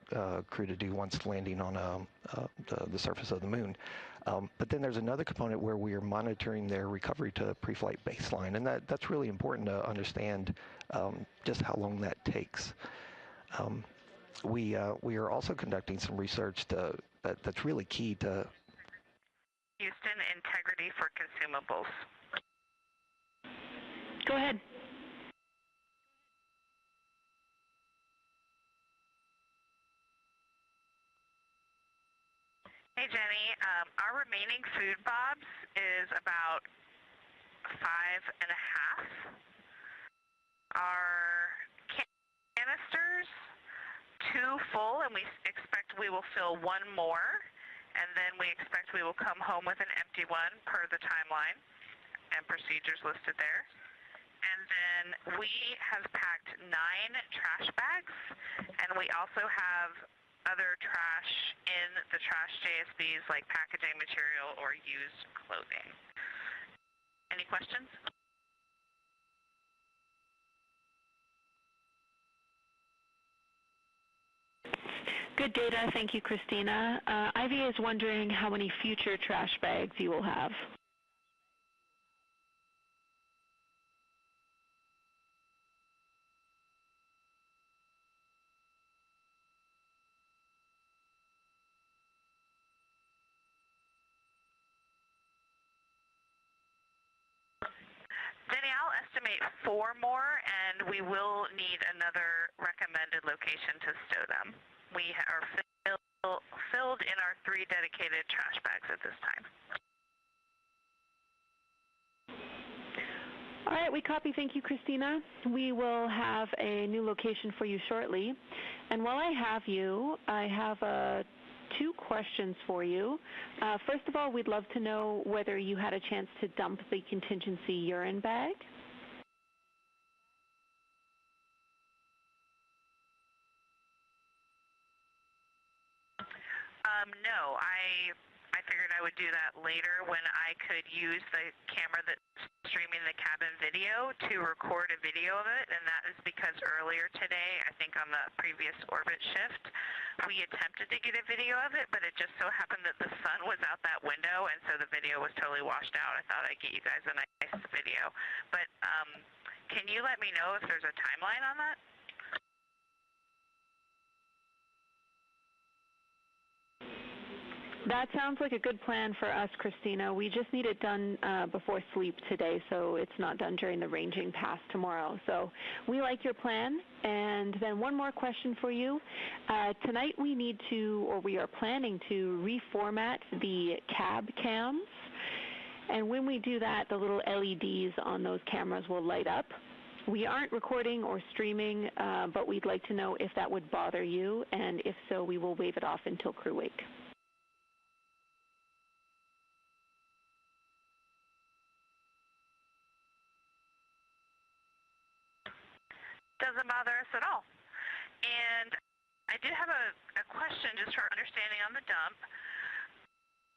crew to do once landing on the surface of the moon. But then there's another component where we are monitoring their recovery to pre-flight baseline, and that's really important to understand just how long that takes. We are also conducting some research that's really key to Houston, integrity for consumables. Go ahead. Hey, Jenny. Our remaining food bobs is about 5.5. Our canisters, 2 full, and we expect we will fill 1 more, and then we expect we will come home with an empty one per the timeline and procedures listed there. And then we have packed 9 trash bags, and we also have other trash in the trash JSBs like packaging material or used clothing. Any questions? Good data. Thank you, Christina. Ivy is wondering how many future trash bags you will have. Denny, I'll estimate 4 more, and we will need another recommended location to stow them. We are filled in our 3 dedicated trash bags at this time. All right, we copy. Thank you, Christina. We will have a new location for you shortly. And while I have you, I have 2 questions for you. First of all, we'd love to know whether you had a chance to dump the contingency urine bag. No, I figured I would do that later when I could use the camera that's streaming the cabin video to record a video of it, and that is because earlier today, I think on the previous orbit shift, we attempted to get a video of it, but it just so happened that the sun was out that window, and so the video was totally washed out. I thought I'd get you guys a nice video. But can you let me know if there's a timeline on that? That sounds like a good plan for us, Christina. We just need it done before sleep today, so it's not done during the ranging pass tomorrow. So we like your plan. And then one more question for you. Tonight we need to, or we are planning to, reformat the cab cams. And when we do that, the little LEDs on those cameras will light up. We aren't recording or streaming, but we'd like to know if that would bother you, and if so, we will wave it off until crew wake. Doesn't bother us at all. And I did have a question just for understanding on the dump.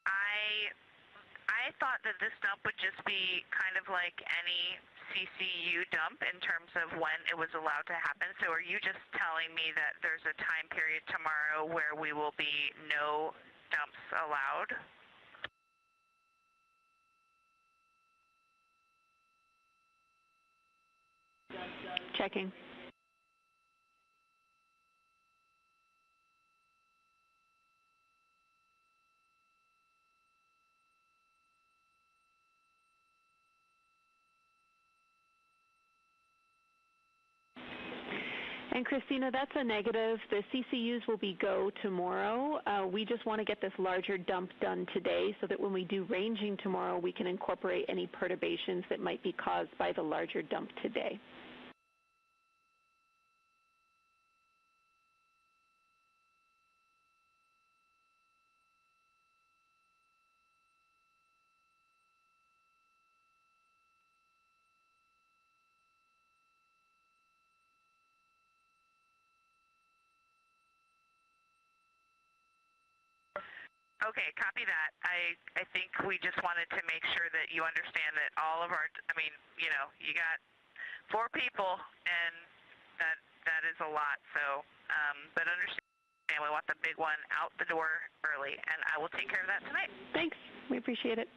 I thought that this dump would just be kind of like any CCU dump in terms of when it was allowed to happen. So are you just telling me that there's a time period tomorrow where we will be no dumps allowed? Checking. And Christina, that's a negative. The CCUs will be go tomorrow. We just want to get this larger dump done today so that when we do ranging tomorrow, we can incorporate any perturbations that might be caused by the larger dump today. Okay, copy that. I think we just wanted to make sure that you understand that all of our, I mean, you know, you got 4 people, and that is a lot. So, but understand, we want the big one out the door early, and I will take care of that tonight. Thanks. We appreciate it.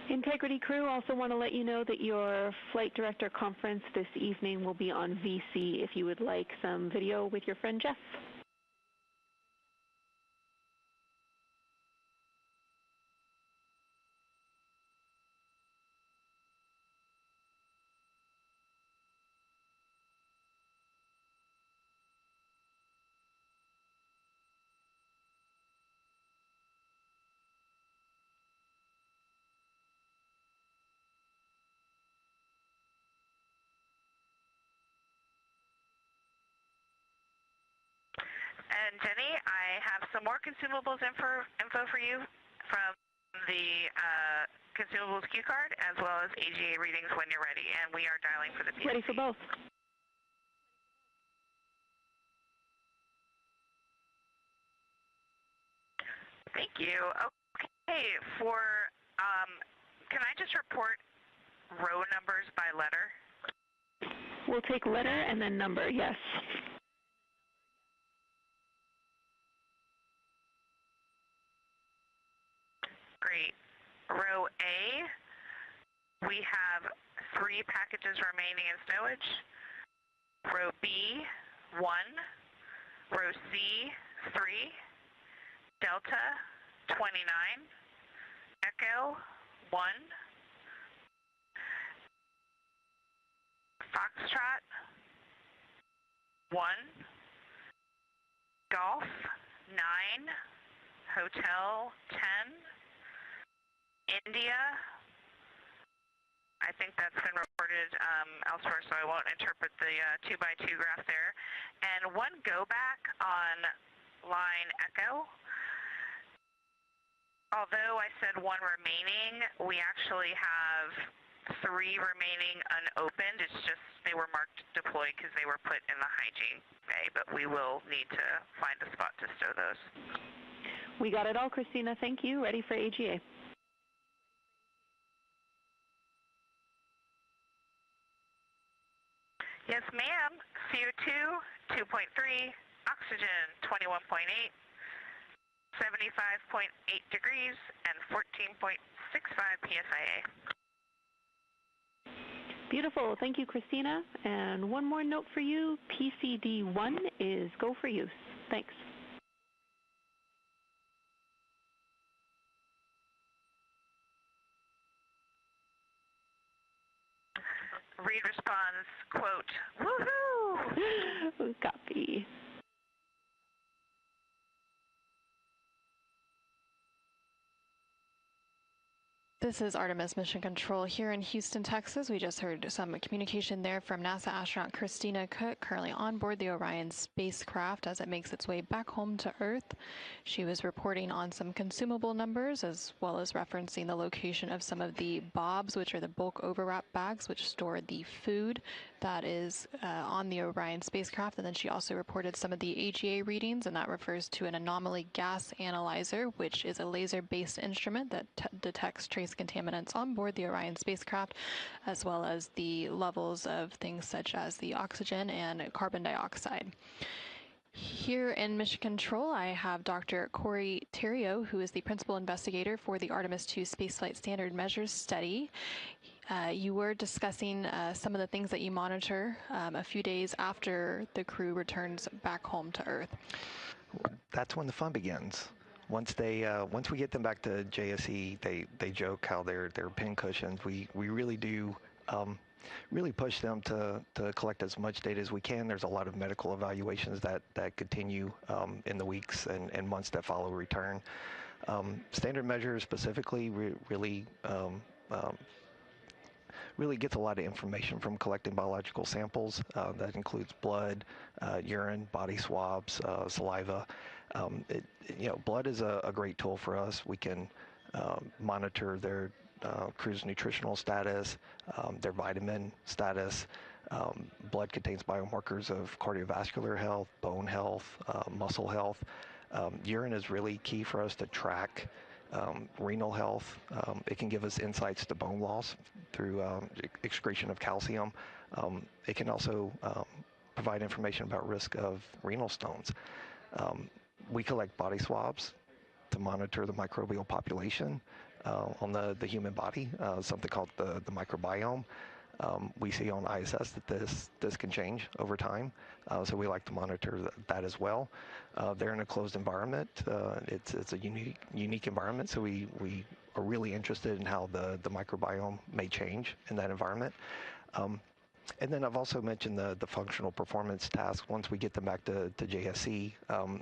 Integrity crew, also want to let you know that your flight director conference this evening will be on VC if you would like some video with your friend Jeff. and Jenny, I have some more consumables info for you from the consumables cue card, as well as AGA readings when you're ready, and we are dialing for the PSC. Ready for both. Thank you. Okay, can I just report row numbers by letter? We'll take letter and then number, yes. Great. Row A, we have 3 packages remaining in stowage. Row B, 1. Row C, 3. Delta, 29. Echo, 1. Foxtrot, 1. Golf, 9. Hotel, 10. India, I think that's been reported elsewhere, so I won't interpret the 2x2 graph there. And 1 go back on line Echo. Although I said 1 remaining, we actually have 3 remaining unopened. It's just they were marked deployed because they were put in the hygiene bay, but we will need to find a spot to stow those. We got it all, Christina. Thank you. Ready for AGA. Yes, ma'am. CO2, 2.3. Oxygen, 21.8. 75.8 degrees and 14.65 psia. Beautiful. Thank you, Christina. And one more note for you. PCD1 is go for use. Thanks. Reed responds, quote, woohoo! Copy. This is Artemis Mission Control here in Houston, Texas. We just heard some communication there from NASA astronaut Christina Cook, currently on board the Orion spacecraft as it makes its way back home to Earth. She was reporting on some consumable numbers as well as referencing the location of some of the bobs, which are the bulk overwrap bags, which store the food that is on the Orion spacecraft. And then she also reported some of the AGA readings, and that refers to an anomaly gas analyzer, which is a laser-based instrument that detects trace contaminants on board the Orion spacecraft, as well as the levels of things such as the oxygen and carbon dioxide. Here in Mission Control, I have Dr. Corey Theriault, who is the principal investigator for the Artemis II Spaceflight Standard Measures study. You were discussing some of the things that you monitor a few days after the crew returns back home to Earth. That's when the fun begins. Once we get them back to JSE, they joke how they're pin cushions. We really do really push them to collect as much data as we can. There's a lot of medical evaluations that continue in the weeks and months that follow return. Standard measures specifically really gets a lot of information from collecting biological samples. That includes blood, urine, body swabs, saliva. Blood is a great tool for us. We can monitor their crew's nutritional status, their vitamin status. Blood contains biomarkers of cardiovascular health, bone health, muscle health. Urine is really key for us to track renal health. It can give us insights to bone loss through excretion of calcium. It can also provide information about risk of renal stones. We collect body swabs to monitor the microbial population on the human body, something called the microbiome. We see on ISS that this can change over time, so we like to monitor that as well. They're in a closed environment. It's a unique environment, so we are really interested in how the microbiome may change in that environment. And then I've also mentioned the functional performance tasks. Once we get them back to JSC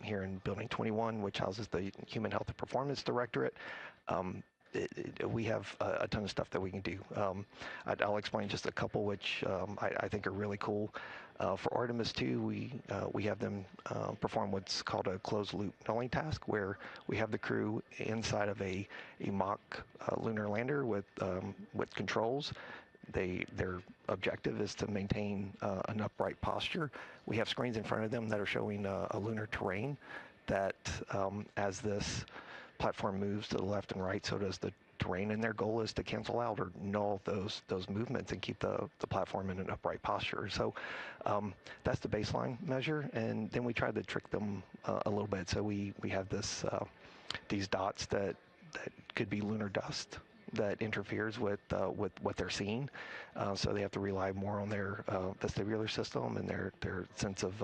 here in Building 21, which houses the Human Health and Performance Directorate, we have a ton of stuff that we can do. I'll explain just a couple which I think are really cool. For Artemis 2, we have them perform what's called a closed loop nulling task, where we have the crew inside of a mock lunar lander with controls. Their objective is to maintain an upright posture. We have screens in front of them that are showing a lunar terrain that as this platform moves to the left and right, so does the terrain, and their goal is to cancel out or null those movements and keep the platform in an upright posture. So that's the baseline measure, and then we try to trick them a little bit. So we have these dots that could be lunar dust that interferes with what they're seeing. So they have to rely more on their vestibular system and their sense of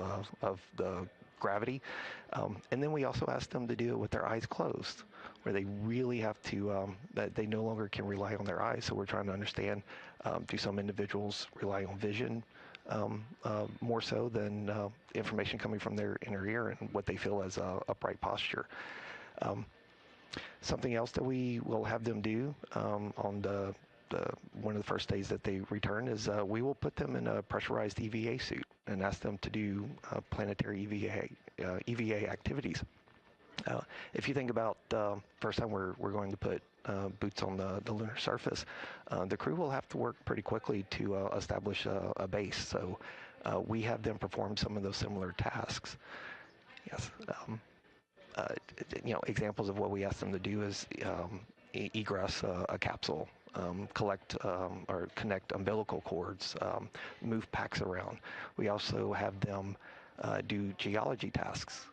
the gravity. And then we also ask them to do it with their eyes closed, where they really have to, that they no longer can rely on their eyes. So we're trying to understand, do some individuals rely on vision more so than information coming from their inner ear and what they feel as upright posture. Something else that we will have them do on one of the first days that they return is we will put them in a pressurized EVA suit and ask them to do planetary EVA activities. If you think about the first time we're going to put boots on the lunar surface, the crew will have to work pretty quickly to establish a base. So we have them perform some of those similar tasks. Yes. Examples of what we ask them to do is egress a capsule, collect or connect umbilical cords, move packs around. We also have them do geology tasks.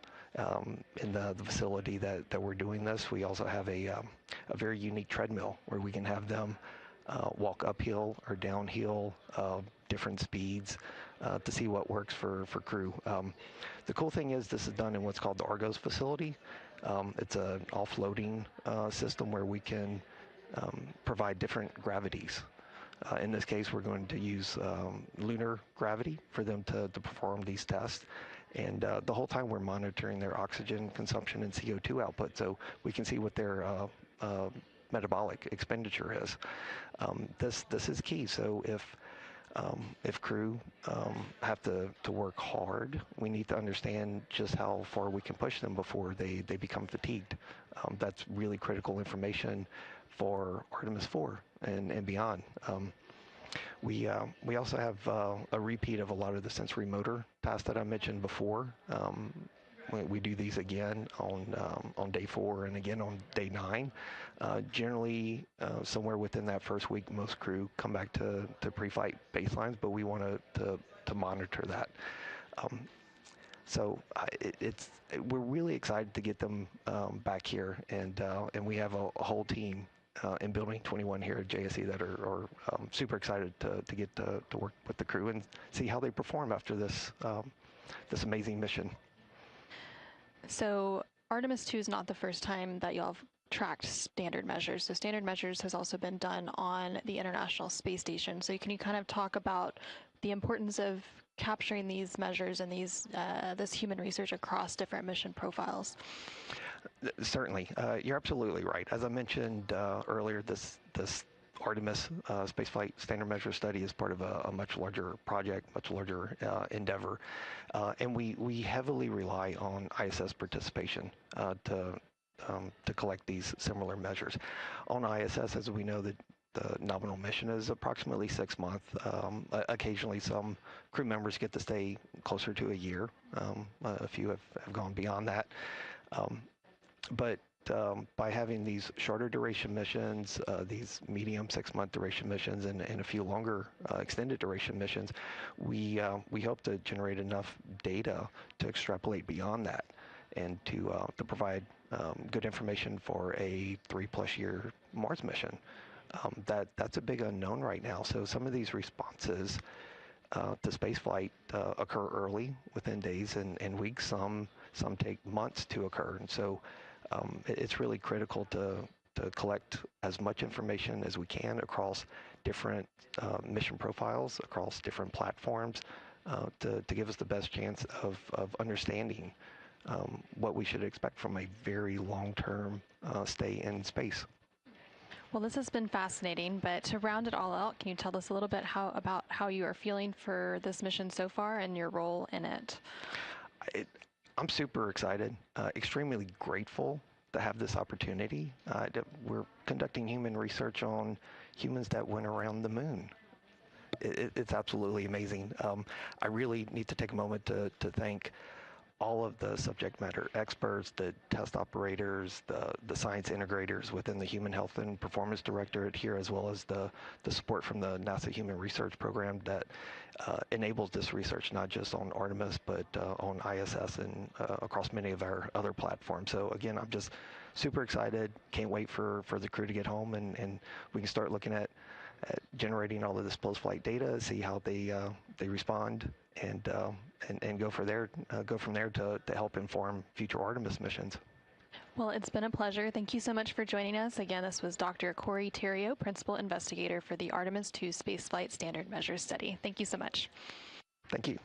In the facility that we're doing this, we also have a very unique treadmill where we can have them walk uphill or downhill, different speeds, to see what works for crew. The cool thing is this is done in what's called the Argos facility. It's an offloading system where we can provide different gravities. In this case, we're going to use lunar gravity for them to perform these tests. And the whole time we're monitoring their oxygen consumption and CO2 output, so we can see what their metabolic expenditure is. This is key. So if crew have to work hard, we need to understand just how far we can push them before they become fatigued. That's really critical information for Artemis 4 and beyond. We also have a repeat of a lot of the sensory motor tasks that I mentioned before. We do these again on day 4 and again on day 9. Generally, somewhere within that first week, most crew come back to pre-flight baselines, but we want to monitor that. So we're really excited to get them back here, and we have a whole team in Building 21 here at JSC that are super excited to get to work with the crew and see how they perform after this amazing mission. So Artemis 2 is not the first time that y'all have tracked standard measures. So standard measures has also been done on the International Space Station. So can you kind of talk about the importance of capturing these measures and this human research across different mission profiles? Certainly. You're absolutely right. As I mentioned earlier, this Artemis spaceflight standard measure study is part of a much larger project, much larger endeavor. And we heavily rely on ISS participation to collect these similar measures. On ISS, as we know, the nominal mission is approximately 6 months. Occasionally, some crew members get to stay closer to a year. A few have gone beyond that. But by having these shorter duration missions, these medium 6-month duration missions, and a few longer extended duration missions, we hope to generate enough data to extrapolate beyond that and to provide good information for a 3+ year Mars mission. That's a big unknown right now. So some of these responses to spaceflight occur early, within days and weeks. Some take months to occur, and so it's really critical to collect as much information as we can across different mission profiles, across different platforms, to give us the best chance of understanding what we should expect from a very long-term stay in space. Well, this has been fascinating, but to round it all out, can you tell us a little bit about how you are feeling for this mission so far and your role in it? I'm super excited, extremely grateful to have this opportunity. We're conducting human research on humans that went around the moon. It's absolutely amazing. I really need to take a moment to thank all of the subject matter experts, the test operators, the science integrators within the Human Health and Performance Directorate here, as well as the support from the NASA Human Research Program that enables this research, not just on Artemis, but on ISS and across many of our other platforms. So again, I'm just super excited. Can't wait for the crew to get home and we can start looking at generating all of this post-flight data, see how they respond, and go from there to help inform future Artemis missions. Well, it's been a pleasure. Thank you so much for joining us. Again, this was Dr. Corey Theriault, Principal Investigator for the Artemis II Spaceflight Standard Measures Study. Thank you so much. Thank you.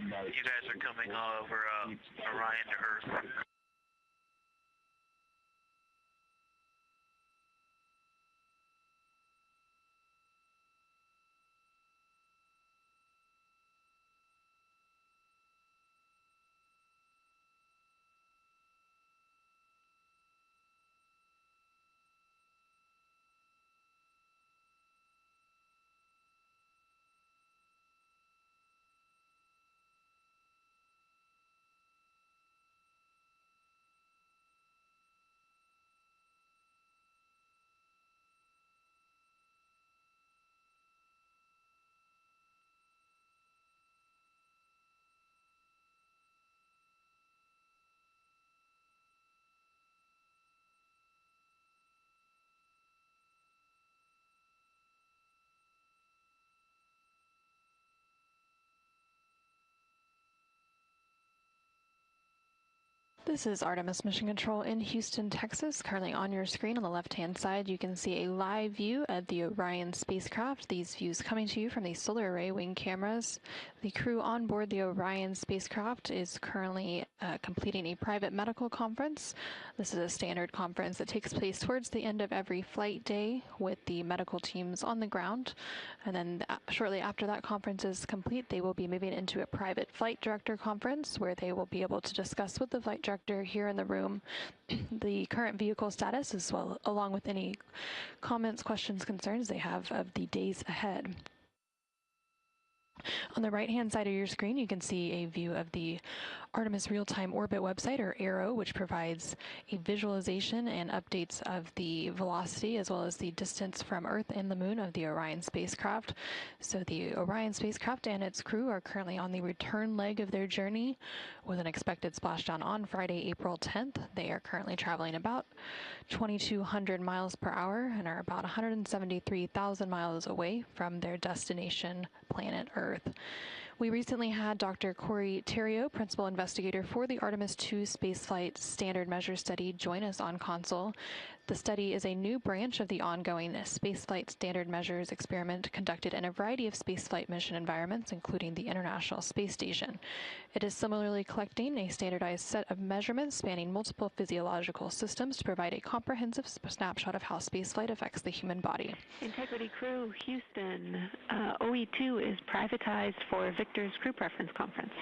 you guys are coming over Orion to Earth. This is Artemis Mission Control in Houston, Texas. Currently on your screen on the left-hand side, you can see a live view of the Orion spacecraft. These views coming to you from the solar array wing cameras. The crew on board the Orion spacecraft is currently completing a private medical conference. This is a standard conference that takes place towards the end of every flight day with the medical teams on the ground. And then shortly after that conference is complete, they will be moving into a private flight director conference where they will be able to discuss with the flight director here in the room the current vehicle status, as well along with any comments, questions, concerns they have of the days ahead. On the right-hand side of your screen, you can see a view of the Artemis Real-Time Orbit website, or ARO, which provides a visualization and updates of the velocity as well as the distance from Earth and the Moon of the Orion spacecraft. So the Orion spacecraft and its crew are currently on the return leg of their journey with an expected splashdown on Friday, April 10th. They are currently traveling about 2,200 miles per hour and are about 173,000 miles away from their destination, planet Earth. We recently had Dr. Corey Terrio, Principal Investigator for the Artemis II Spaceflight Standard Measure Study, join us on console. The study is a new branch of the ongoing Spaceflight Standard Measures experiment conducted in a variety of spaceflight mission environments, including the International Space Station. It is similarly collecting a standardized set of measurements spanning multiple physiological systems to provide a comprehensive snapshot of how spaceflight affects the human body. Integrity Crew, Houston. OE2 is privatized for Victor's Crew Preference Conference.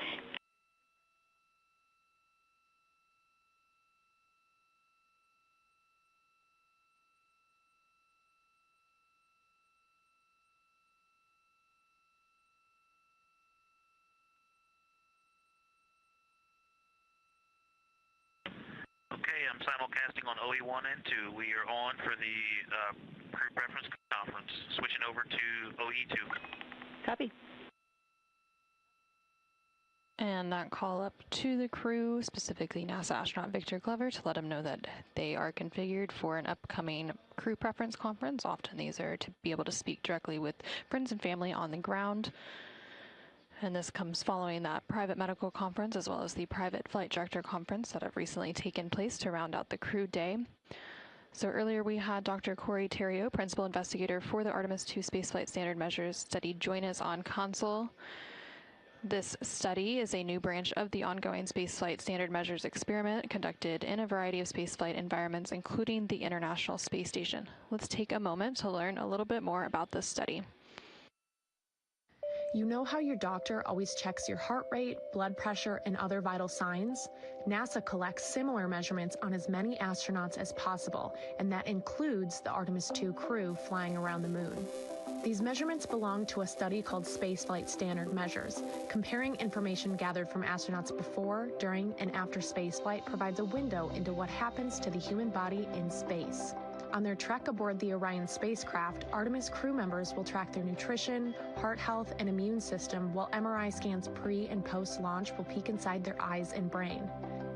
Okay, I'm simulcasting on OE1 and 2. We are on for the Crew Preference Conference. Switching over to OE2. Copy. And that call up to the crew, specifically NASA astronaut Victor Glover, to let him know that they are configured for an upcoming crew preference conference. Often these are to be able to speak directly with friends and family on the ground. And this comes following that private medical conference as well as the private flight director conference that have recently taken place to round out the crew day. So earlier we had Dr. Corey Terrio, Principal Investigator for the Artemis II Spaceflight Standard Measures Study, join us on console. This study is a new branch of the ongoing Spaceflight Standard Measures experiment conducted in a variety of spaceflight environments, including the International Space Station. Let's take a moment to learn a little bit more about this study. You know how your doctor always checks your heart rate, blood pressure, and other vital signs? NASA collects similar measurements on as many astronauts as possible, and that includes the Artemis II crew flying around the moon. These measurements belong to a study called Spaceflight Standard Measures. Comparing information gathered from astronauts before, during, and after spaceflight provides a window into what happens to the human body in space. On their trek aboard the Orion spacecraft, Artemis crew members will track their nutrition, heart health, and immune system, while MRI scans pre- and post-launch will peek inside their eyes and brain.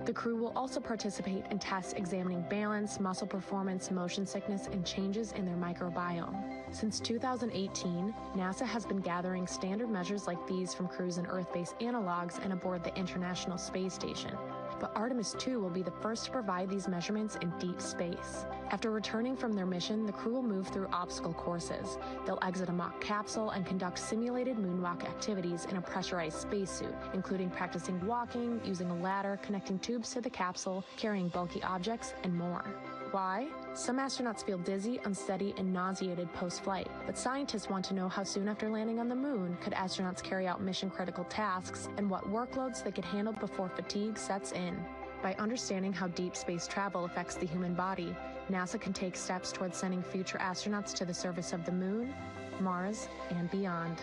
The crew will also participate in tests examining balance, muscle performance, motion sickness, and changes in their microbiome. Since 2018, NASA has been gathering standard measures like these from crews in Earth-based analogs and aboard the International Space Station. but Artemis 2 will be the first to provide these measurements in deep space. After returning from their mission, the crew will move through obstacle courses. They'll exit a mock capsule and conduct simulated moonwalk activities in a pressurized spacesuit, including practicing walking, using a ladder, connecting tubes to the capsule, carrying bulky objects, and more. Why? Some astronauts feel dizzy, unsteady, and nauseated post-flight, but scientists want to know how soon after landing on the moon could astronauts carry out mission-critical tasks and what workloads they could handle before fatigue sets in. By understanding how deep space travel affects the human body, NASA can take steps towards sending future astronauts to the surface of the moon, Mars, and beyond.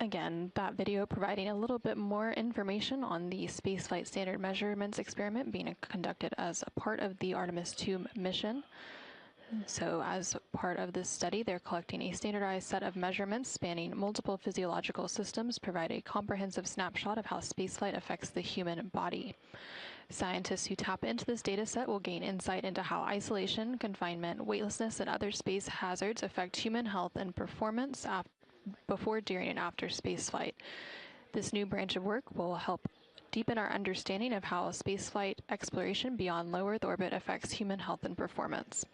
Again, that video providing a little bit more information on the spaceflight standard measurements experiment being conducted as a part of the Artemis 2 mission. So as part of this study, they're collecting a standardized set of measurements spanning multiple physiological systems, provide a comprehensive snapshot of how spaceflight affects the human body. Scientists who tap into this data set will gain insight into how isolation, confinement, weightlessness, and other space hazards affect human health and performance before, during, and after spaceflight. This new branch of work will help deepen our understanding of how spaceflight exploration beyond low Earth orbit affects human health and performance.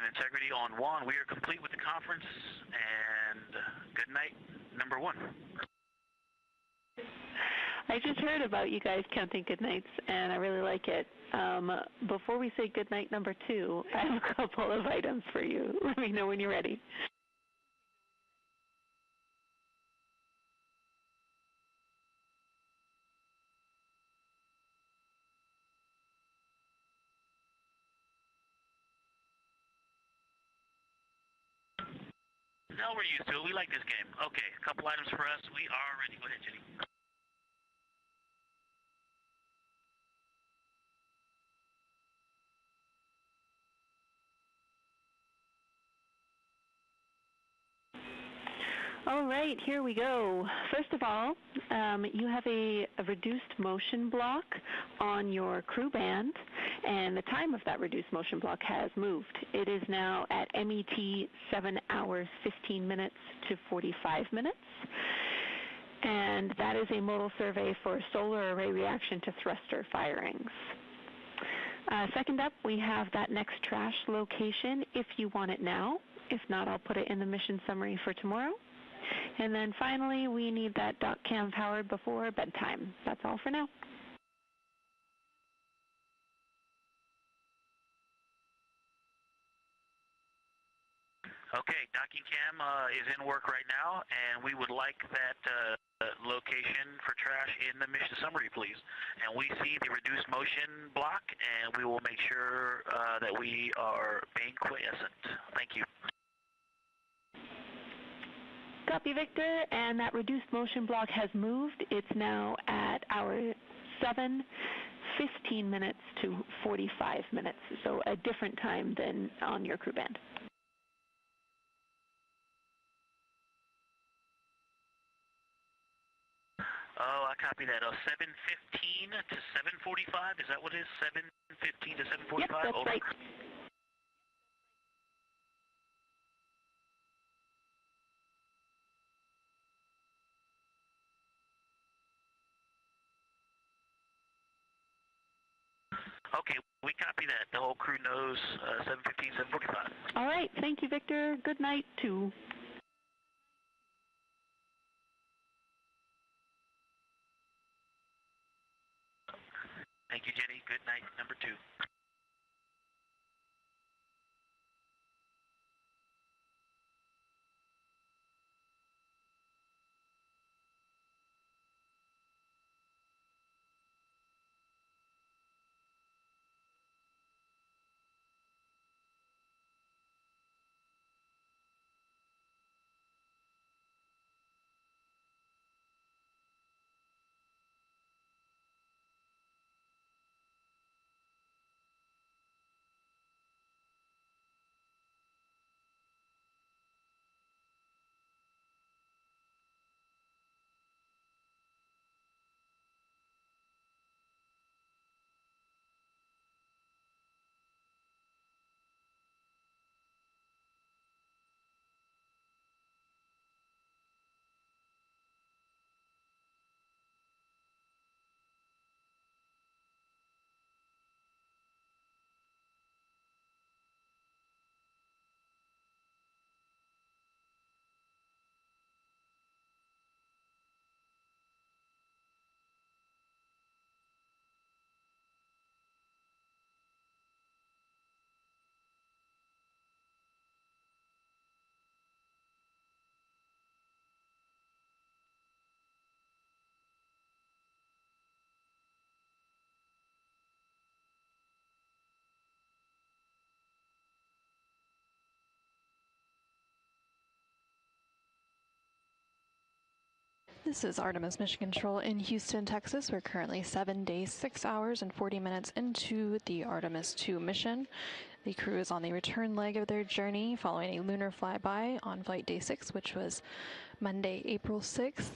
and integrity on one. We are complete with the conference, and good night, number one. I just heard about you guys counting good nights, and I really like it. Before we say good night number two, I have a couple of items for you. Let me know when you're ready. No, we're used to it. We like this game. Okay, a couple items for us. We are ready. Go ahead, Jenny. All right, here we go. First of all, you have a reduced motion block on your crew band, and the time of that reduced motion block has moved. It is now at MET 7 hours 15 minutes to 45 minutes, and that is a modal survey for solar array reaction to thruster firings. Second up, we have that next trash location if you want it now. If not, I'll put it in the mission summary for tomorrow. And then finally, we need that dock cam powered before bedtime. That's all for now. Okay, docking cam is in work right now, and we would like that location for trash in the mission summary, please. And we see the reduced motion block, and we will make sure that we are being quiescent. Thank you. Copy, Victor, and that reduced motion block has moved. It's now at hour 7, 15 minutes to 45 minutes, so a different time than on your crew band. Oh, I copy that. 7:15 to 7:45. Is that what it is? 7:15 to 7:45. Yep, that's Over. right. Okay, we copy that. The whole crew knows 7:15, 7:45. All right, thank you, Victor. Good night, too. Thank you, Jenny. Good night, number two. This is Artemis Mission Control in Houston, Texas. We're currently 7 days, 6 hours, and 40 minutes into the Artemis 2 mission. The crew is on the return leg of their journey following a lunar flyby on flight day 6, which was Monday, April 6th.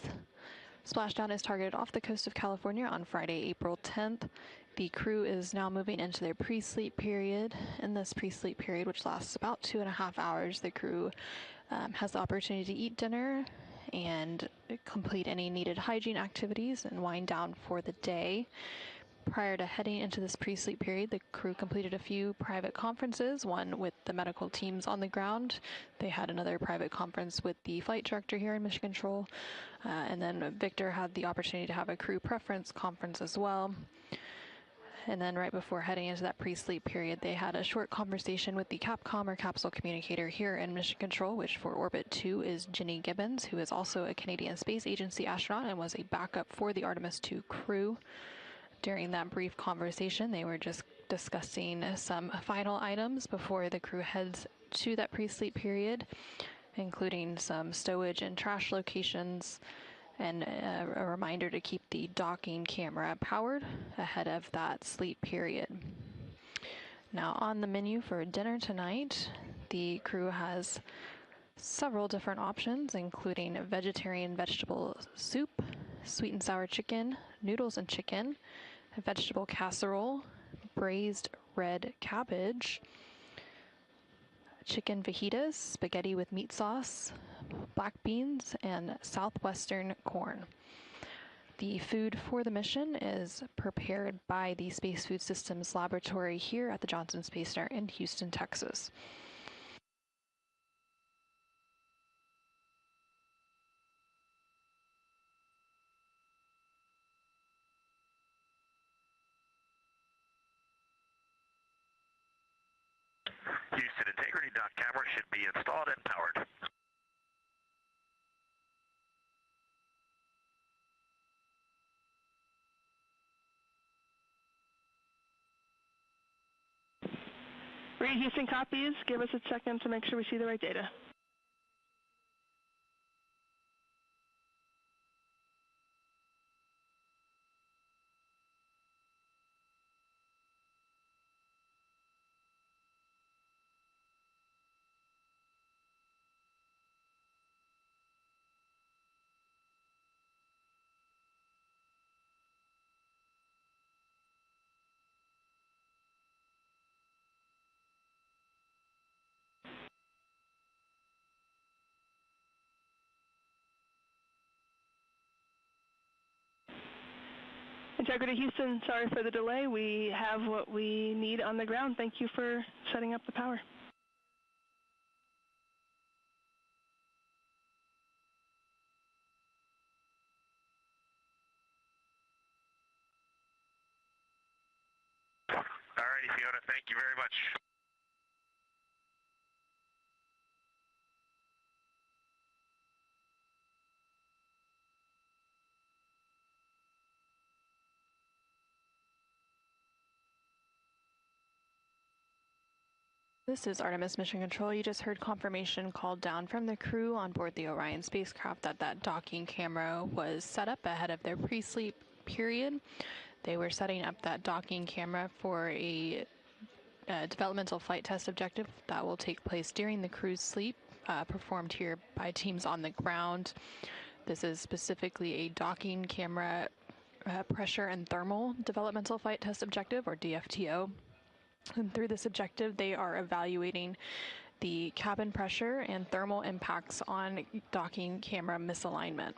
Splashdown is targeted off the coast of California on Friday, April 10th. The crew is now moving into their pre-sleep period. In this pre-sleep period, which lasts about 2.5 hours, the crew has the opportunity to eat dinner and complete any needed hygiene activities and wind down for the day. Prior to heading into this pre-sleep period, the crew completed a few private conferences, one with the medical teams on the ground. They had another private conference with the flight director here in Mission Control. And then Victor had the opportunity to have a crew preference conference as well. And then right before heading into that pre-sleep period, they had a short conversation with the Capcom or capsule communicator here in Mission Control, which for Orbit 2 is Ginny Gibbons, who is also a Canadian Space Agency astronaut and was a backup for the Artemis 2 crew. During that brief conversation, they were just discussing some final items before the crew heads to that pre-sleep period, including some stowage and trash locations, and a reminder to keep the docking camera powered ahead of that sleep period. Now, on the menu for dinner tonight, the crew has several different options, including vegetarian vegetable soup, sweet and sour chicken, noodles and chicken, a vegetable casserole, braised red cabbage, chicken fajitas, spaghetti with meat sauce, black beans, and southwestern corn. The food for the mission is prepared by the Space Food Systems Laboratory here at the Johnson Space Center in Houston, Texas. Houston integrity dock camera should be installed and powered. Reed, Houston copies. Give us a second to make sure we see the right data. Integrity Houston, sorry for the delay. We have what we need on the ground. Thank you for setting up the power. All righty, Fiona, thank you very much. This is Artemis Mission Control. You just heard confirmation called down from the crew on board the Orion spacecraft that docking camera was set up ahead of their pre-sleep period. They were setting up that docking camera for a developmental flight test objective that will take place during the crew's sleep, performed here by teams on the ground. This is specifically a docking camera pressure and thermal developmental flight test objective, or DFTO. And through this objective, they are evaluating the cabin pressure and thermal impacts on docking camera misalignment.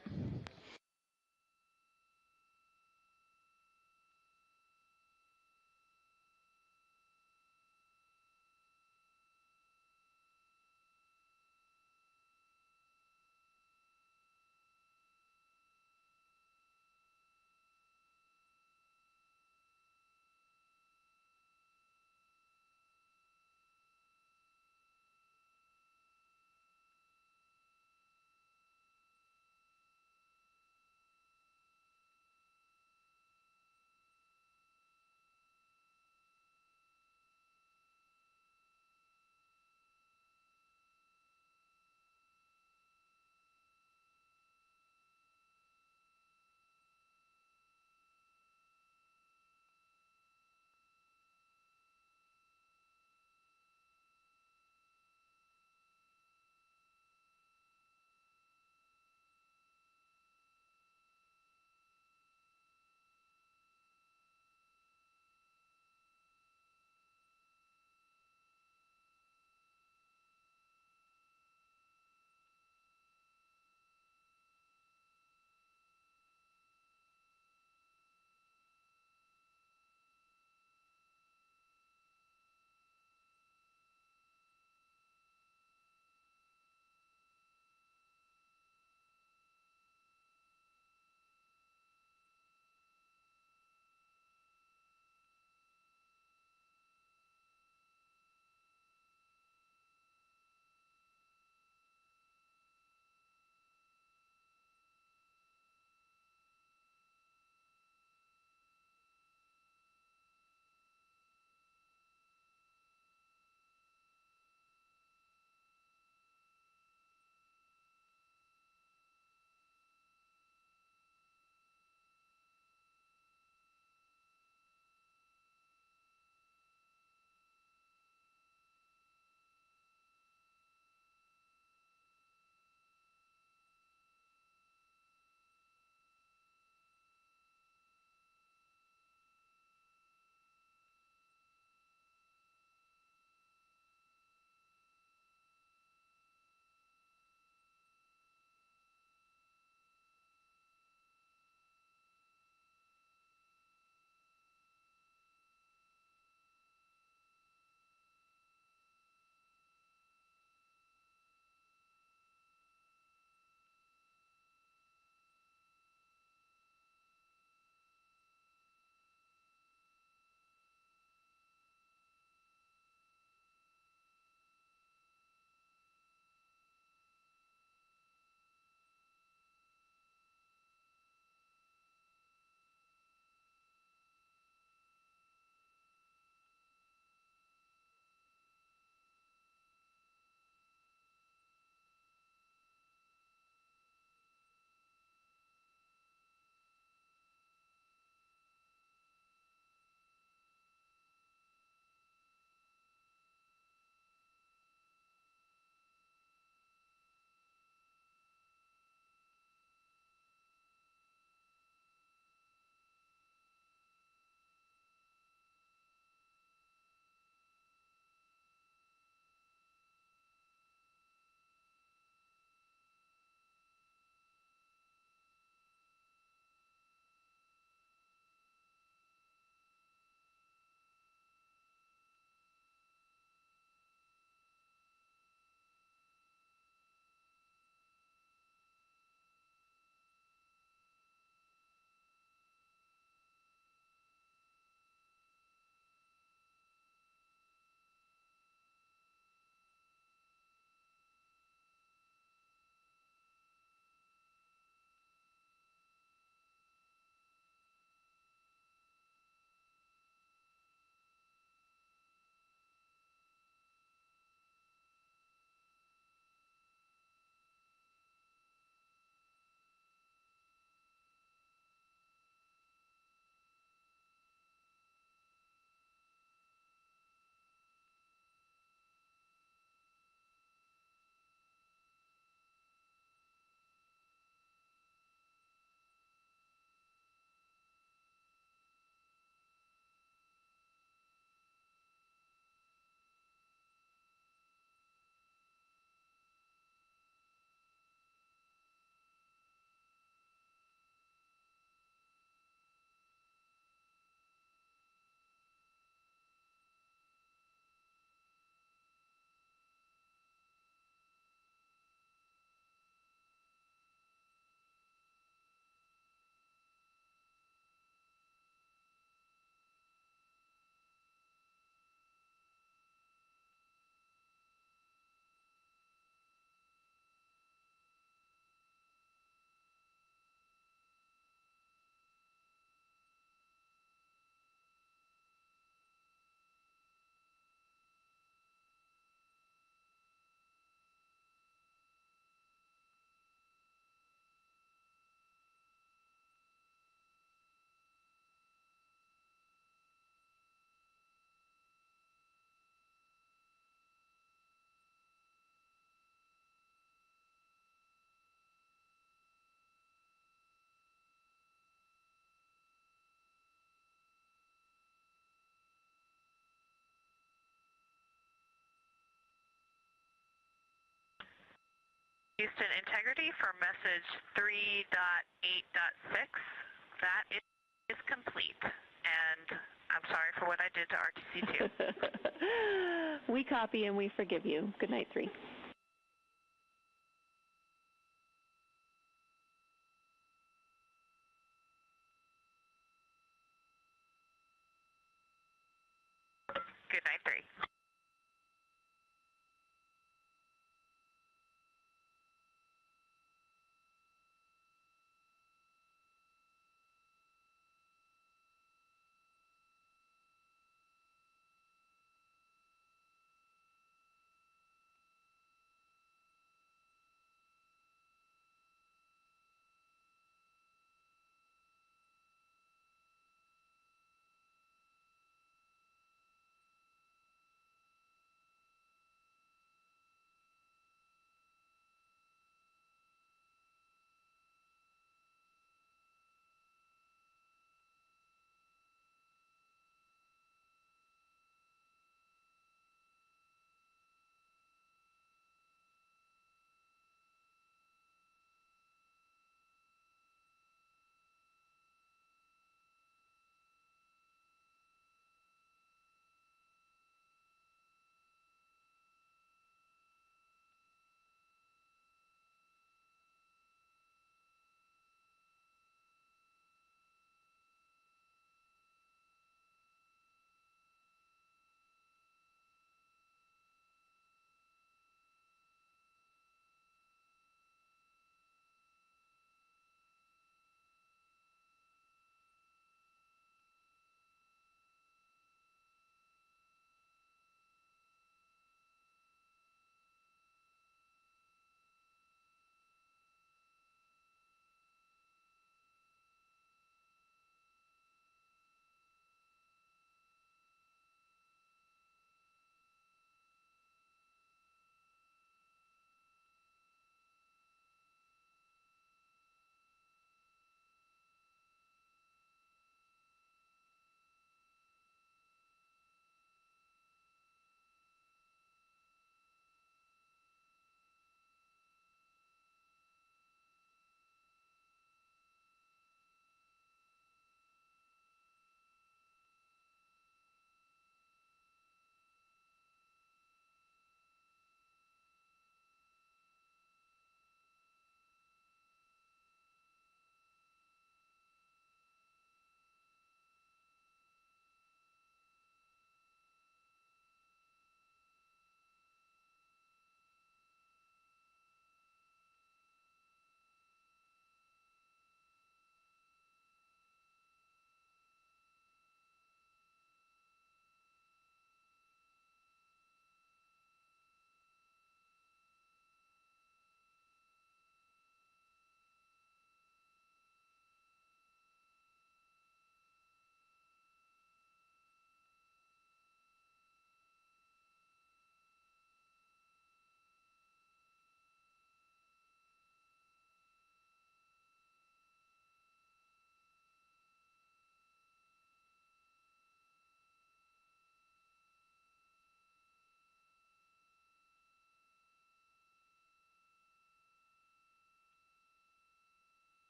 Houston, integrity for message 3.8.6. That is complete. And I'm sorry for what I did to RTC2. We copy and we forgive you. Good night, 3. Good night, 3.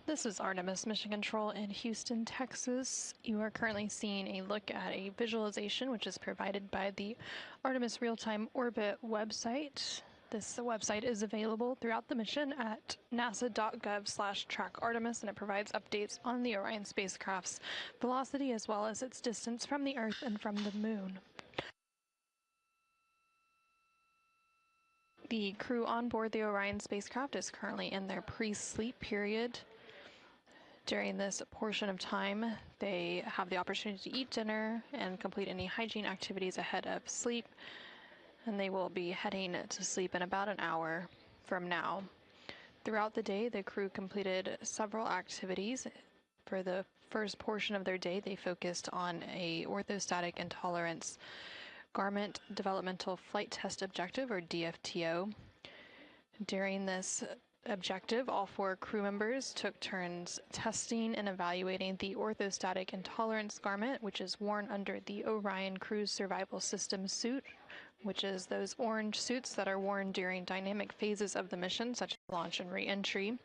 This is Artemis Mission Control in Houston, Texas. You are currently seeing a look at a visualization which is provided by the Artemis Real-Time Orbit website. This website is available throughout the mission at nasa.gov/trackartemis, and it provides updates on the Orion spacecraft's velocity as well as its distance from the Earth and from the Moon. The crew on board the Orion spacecraft is currently in their pre-sleep period. During this portion of time, they have the opportunity to eat dinner and complete any hygiene activities ahead of sleep, and they will be heading to sleep in about an hour from now. Throughout the day, the crew completed several activities. For the first portion of their day, they focused on a orthostatic intolerance garment developmental flight test objective, or DFTO. During this objective, all 4 crew members took turns testing and evaluating the orthostatic intolerance garment, which is worn under the Orion Cruise Survival System suit, which is those orange suits that are worn during dynamic phases of the mission, such as launch and re-entry.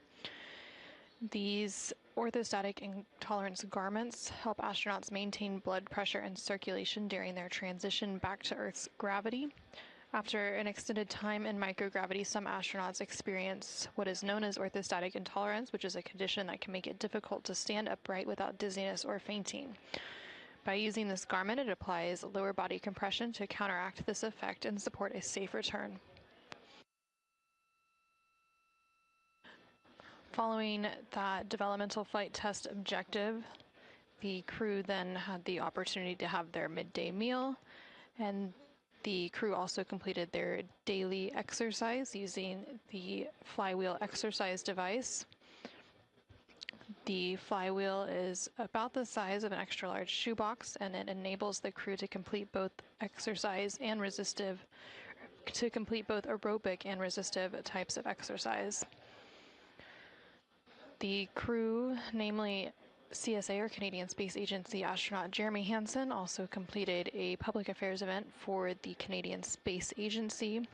These orthostatic intolerance garments help astronauts maintain blood pressure and circulation during their transition back to Earth's gravity. After an extended time in microgravity, some astronauts experience what is known as orthostatic intolerance, which is a condition that can make it difficult to stand upright without dizziness or fainting. By using this garment, it applies lower body compression to counteract this effect and support a safe return. Following that developmental flight test objective, the crew then had the opportunity to have their midday meal, and the crew also completed their daily exercise using the flywheel exercise device. The flywheel is about the size of an extra large shoebox, and it enables the crew to complete both aerobic and resistive types of exercise. The crew, namely CSA, or Canadian Space Agency astronaut Jeremy Hansen, also completed a public affairs event for the Canadian Space Agency.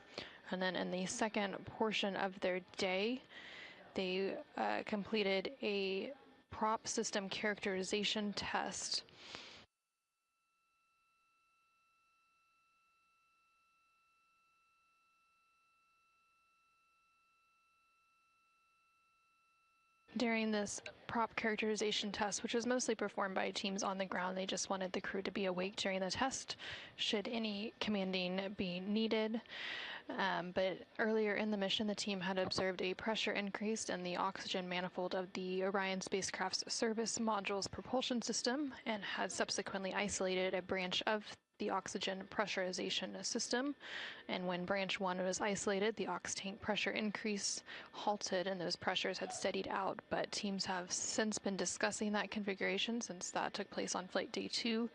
And then in the second portion of their day, they completed a prop system characterization test. During this prop characterization test, which was mostly performed by teams on the ground, they just wanted the crew to be awake during the test, should any commanding be needed. But earlier in the mission, the team had observed a pressure increase in the oxygen manifold of the Orion spacecraft's service module's propulsion system, and had subsequently isolated a branch of the oxygen pressurization system. And when branch 1 was isolated, the ox tank pressure increase halted and those pressures had steadied out. But teams have since been discussing that configuration, since that took place on flight day 2,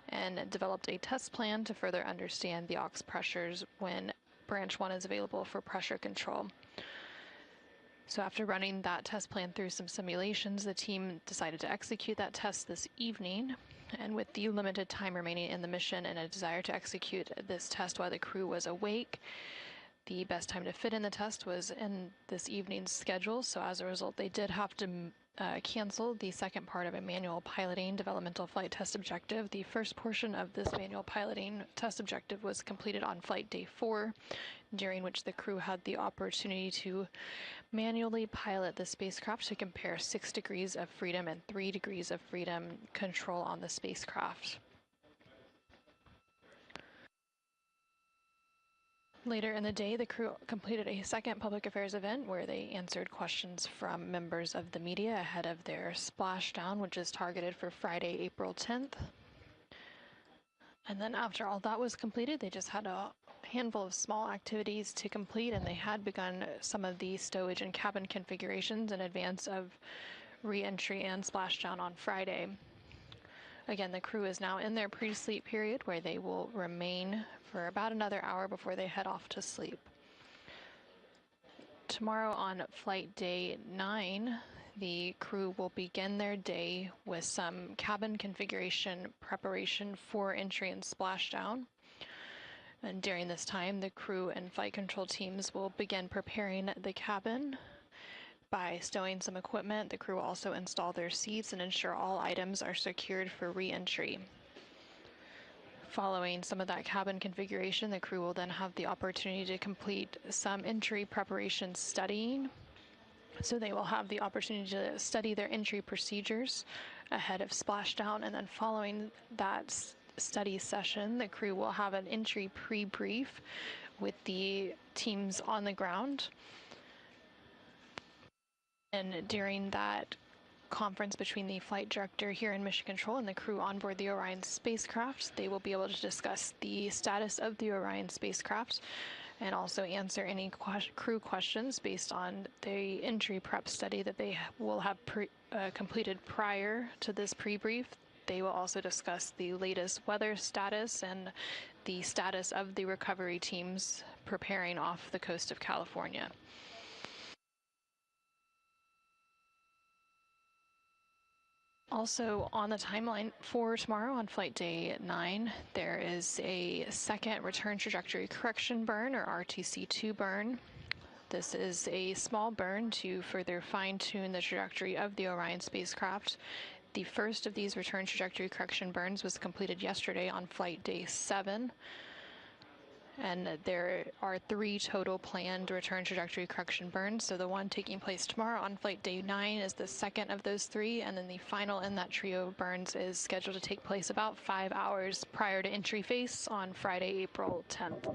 and developed a test plan to further understand the ox pressures when branch 1 is available for pressure control. So after running that test plan through some simulations, the team decided to execute that test this evening. And with the limited time remaining in the mission and a desire to execute this test while the crew was awake, the best time to fit in the test was in this evening's schedule. So as a result, they did have to cancel the second part of a manual piloting developmental flight test objective. The first portion of this manual piloting test objective was completed on flight day 4, during which the crew had the opportunity to manually pilot the spacecraft to compare 6 degrees of freedom and 3 degrees of freedom control on the spacecraft. Later in the day, the crew completed a second public affairs event where they answered questions from members of the media ahead of their splashdown, which is targeted for Friday, April 10th. And then after all that was completed, they just had a handful of small activities to complete, and they had begun some of the stowage and cabin configurations in advance of re-entry and splashdown on Friday. Again, the crew is now in their pre-sleep period, where they will remain for about another hour before they head off to sleep. Tomorrow on flight day 9, the crew will begin their day with some cabin configuration preparation for entry and splashdown. And during this time, the crew and flight control teams will begin preparing the cabin. By stowing some equipment, the crew will also install their seats and ensure all items are secured for re-entry. Following some of that cabin configuration, the crew will then have the opportunity to complete some entry preparation studying. So they will have the opportunity to study their entry procedures ahead of splashdown, and then following that study session, the crew will have an entry pre-brief with the teams on the ground. And during that conference between the flight director here in Mission Control and the crew on board the Orion spacecraft, they will be able to discuss the status of the Orion spacecraft and also answer any crew questions based on the entry prep study that they will have completed prior to this pre-brief. They will also discuss the latest weather status and the status of the recovery teams preparing off the coast of California. Also on the timeline for tomorrow on flight day 9, there is a second return trajectory correction burn, or RTC2 burn. This is a small burn to further fine-tune the trajectory of the Orion spacecraft. The first of these return trajectory correction burns was completed yesterday on flight day 7. And there are 3 total planned return trajectory correction burns. So the one taking place tomorrow on flight day 9 is the second of those 3, and then the final in that trio of burns is scheduled to take place about 5 hours prior to entry face on Friday, April 10th.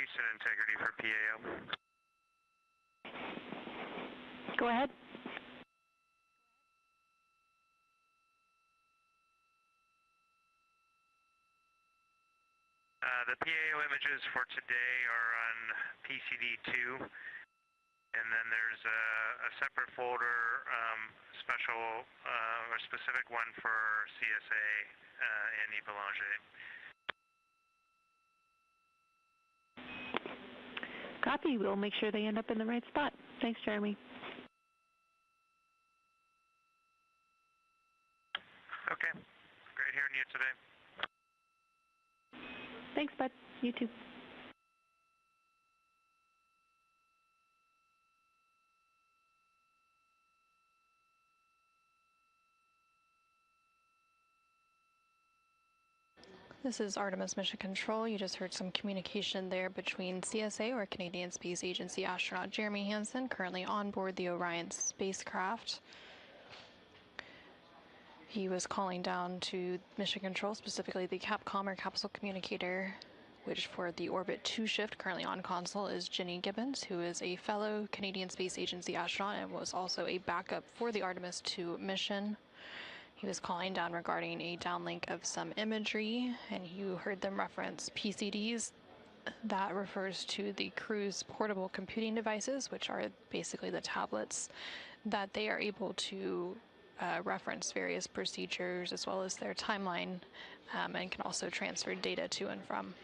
Houston integrity for PAO. Go ahead. The PAO images for today are on PCD2, and then there's a separate folder, special or specific one for CSA and Belanger. Copy. We'll make sure they end up in the right spot. Thanks, Jeremy. Okay. Great hearing you today. Thanks, bud. You too. This is Artemis Mission Control. You just heard some communication there between CSA, or Canadian Space Agency astronaut Jeremy Hansen, currently on board the Orion spacecraft. He was calling down to Mission Control, specifically the Capcom, or capsule communicator, which for the Orbit 2 shift currently on console is Jenny Gibbons, who is a fellow Canadian Space Agency astronaut and was also a backup for the Artemis 2 mission. He was calling down regarding a downlink of some imagery, and you heard them reference PCDs. That refers to the crew's portable computing devices, which are basically the tablets that they are able to reference various procedures as well as their timeline, and can also transfer data to and from.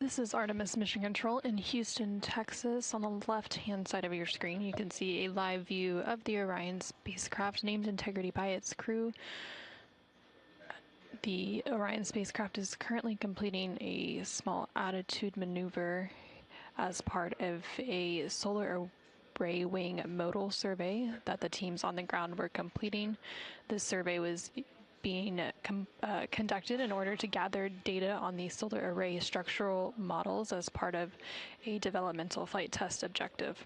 This is Artemis Mission Control in Houston, Texas. On the left-hand side of your screen, you can see a live view of the Orion spacecraft named Integrity by its crew. The Orion spacecraft is currently completing a small attitude maneuver as part of a solar array wing modal survey that the teams on the ground were completing. This survey was being conducted in order to gather data on the solar array structural models as part of a developmental flight test objective.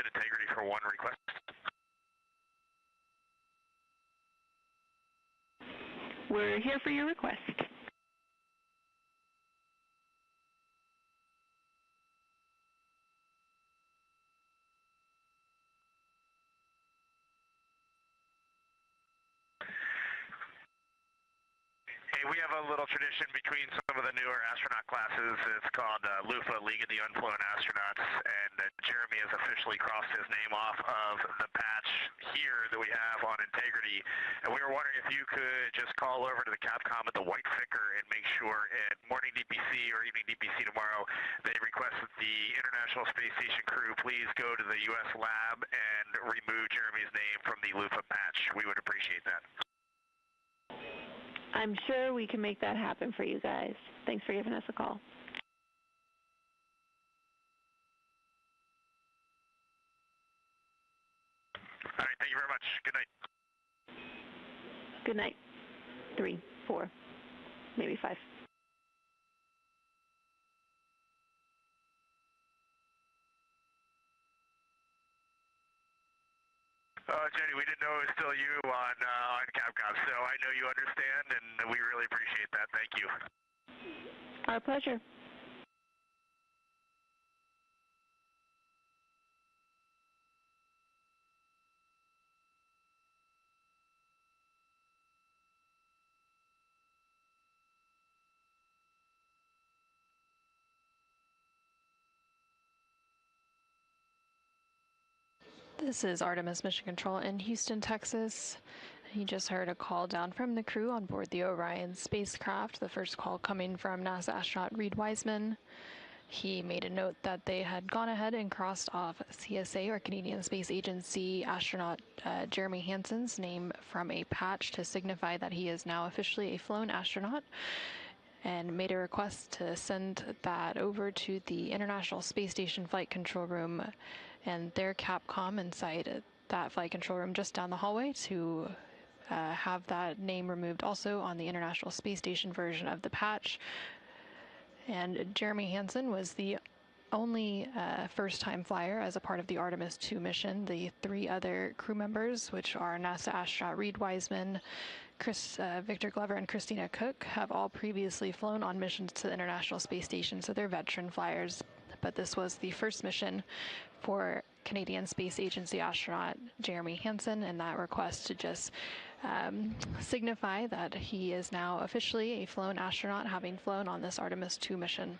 Houston Integrity for one request. We're here for your request. Hey, we have a little tradition between some of the newer astronaut classes. It's called LUFA, League of the Unflown Astronauts, and Jeremy has officially crossed his name off of the patch here that we have on Integrity. And we were wondering if you could just call over to the Capcom at the White Vicar and make sure at morning DPC or evening DPC tomorrow, they request that the International Space Station crew please go to the U.S. lab and remove Jeremy's name from the LUFA patch. We would appreciate that. I'm sure we can make that happen for you guys. Thanks for giving us a call. All right, thank you very much. Good night. Good night. 3, 4, maybe 5. Jenny, we didn't know it was still you on Capcom, so I know you understand, and we really appreciate that. Thank you. Our pleasure. This is Artemis Mission Control in Houston, Texas. You just heard a call down from the crew on board the Orion spacecraft, the first call coming from NASA astronaut Reed Wiseman. He made a note that they had gone ahead and crossed off CSA, or Canadian Space Agency, astronaut Jeremy Hansen's name from a patch to signify that he is now officially a flown astronaut, and made a request to send that over to the International Space Station Flight Control Room and their Capcom inside that flight control room just down the hallway to have that name removed also on the International Space Station version of the patch. And Jeremy Hansen was the only first-time flyer as a part of the Artemis 2 mission. The 3 other crew members, which are NASA astronaut Reed Wiseman, Victor Glover, and Christina Cook, have all previously flown on missions to the International Space Station, so they're veteran flyers. But this was the first mission for Canadian Space Agency astronaut Jeremy Hansen, and that request to just signify that he is now officially a flown astronaut, having flown on this Artemis 2 mission.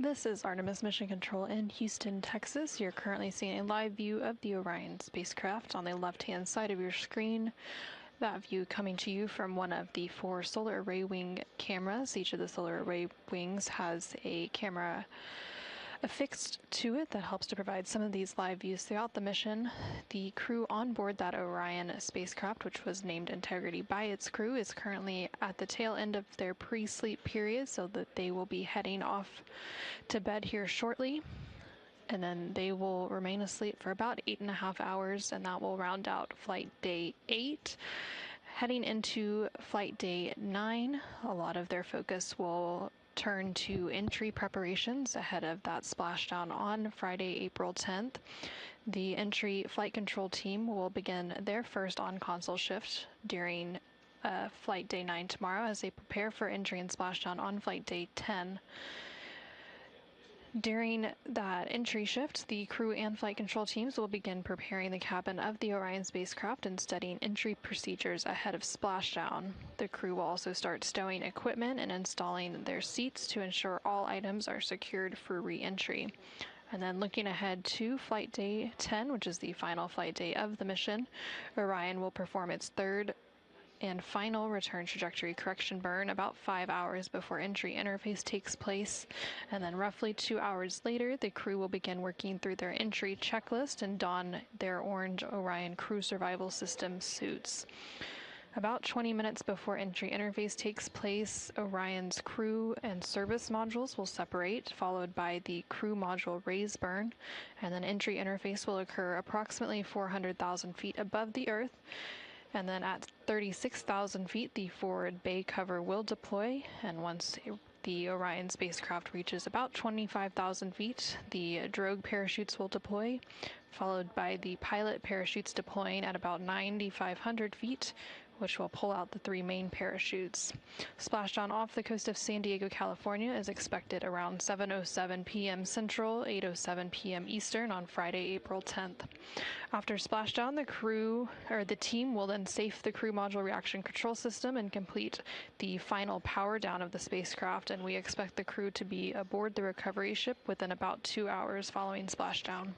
This is Artemis Mission Control in Houston, Texas. You're currently seeing a live view of the Orion spacecraft on the left-hand side of your screen. That view coming to you from one of the 4 solar array wing cameras. Each of the solar array wings has a camera affixed to it that helps to provide some of these live views throughout the mission. The crew on board that Orion spacecraft, which was named Integrity by its crew, is currently at the tail end of their pre-sleep period, so that they will be heading off to bed here shortly. And then they will remain asleep for about 8.5 hours, and that will round out flight day 8. Heading into flight day 9, a lot of their focus will turn to entry preparations ahead of that splashdown on Friday, April 10th. The entry flight control team will begin their first on-console shift during flight day 9 tomorrow as they prepare for entry and splashdown on flight day 10. During that entry shift, the crew and flight control teams will begin preparing the cabin of the Orion spacecraft and studying entry procedures ahead of splashdown. The crew will also start stowing equipment and installing their seats to ensure all items are secured for re-entry. And then looking ahead to flight day 10, which is the final flight day of the mission, Orion will perform its third and final return trajectory correction burn about 5 hours before entry interface takes place. And then roughly 2 hours later, the crew will begin working through their entry checklist and don their orange Orion crew survival system suits. About 20 minutes before entry interface takes place, Orion's crew and service modules will separate, followed by the crew module raise burn, and then entry interface will occur approximately 400,000 feet above the Earth. And then at 36,000 feet, the forward bay cover will deploy. And once the Orion spacecraft reaches about 25,000 feet, the drogue parachutes will deploy, followed by the pilot parachutes deploying at about 9,500 feet, which will pull out the 3 main parachutes. Splashdown off the coast of San Diego, California is expected around 7:07 p.m. Central, 8:07 p.m. Eastern on Friday, April 10th. After splashdown, the team will then safe the crew module reaction control system and complete the final power down of the spacecraft, and we expect the crew to be aboard the recovery ship within about 2 hours following splashdown.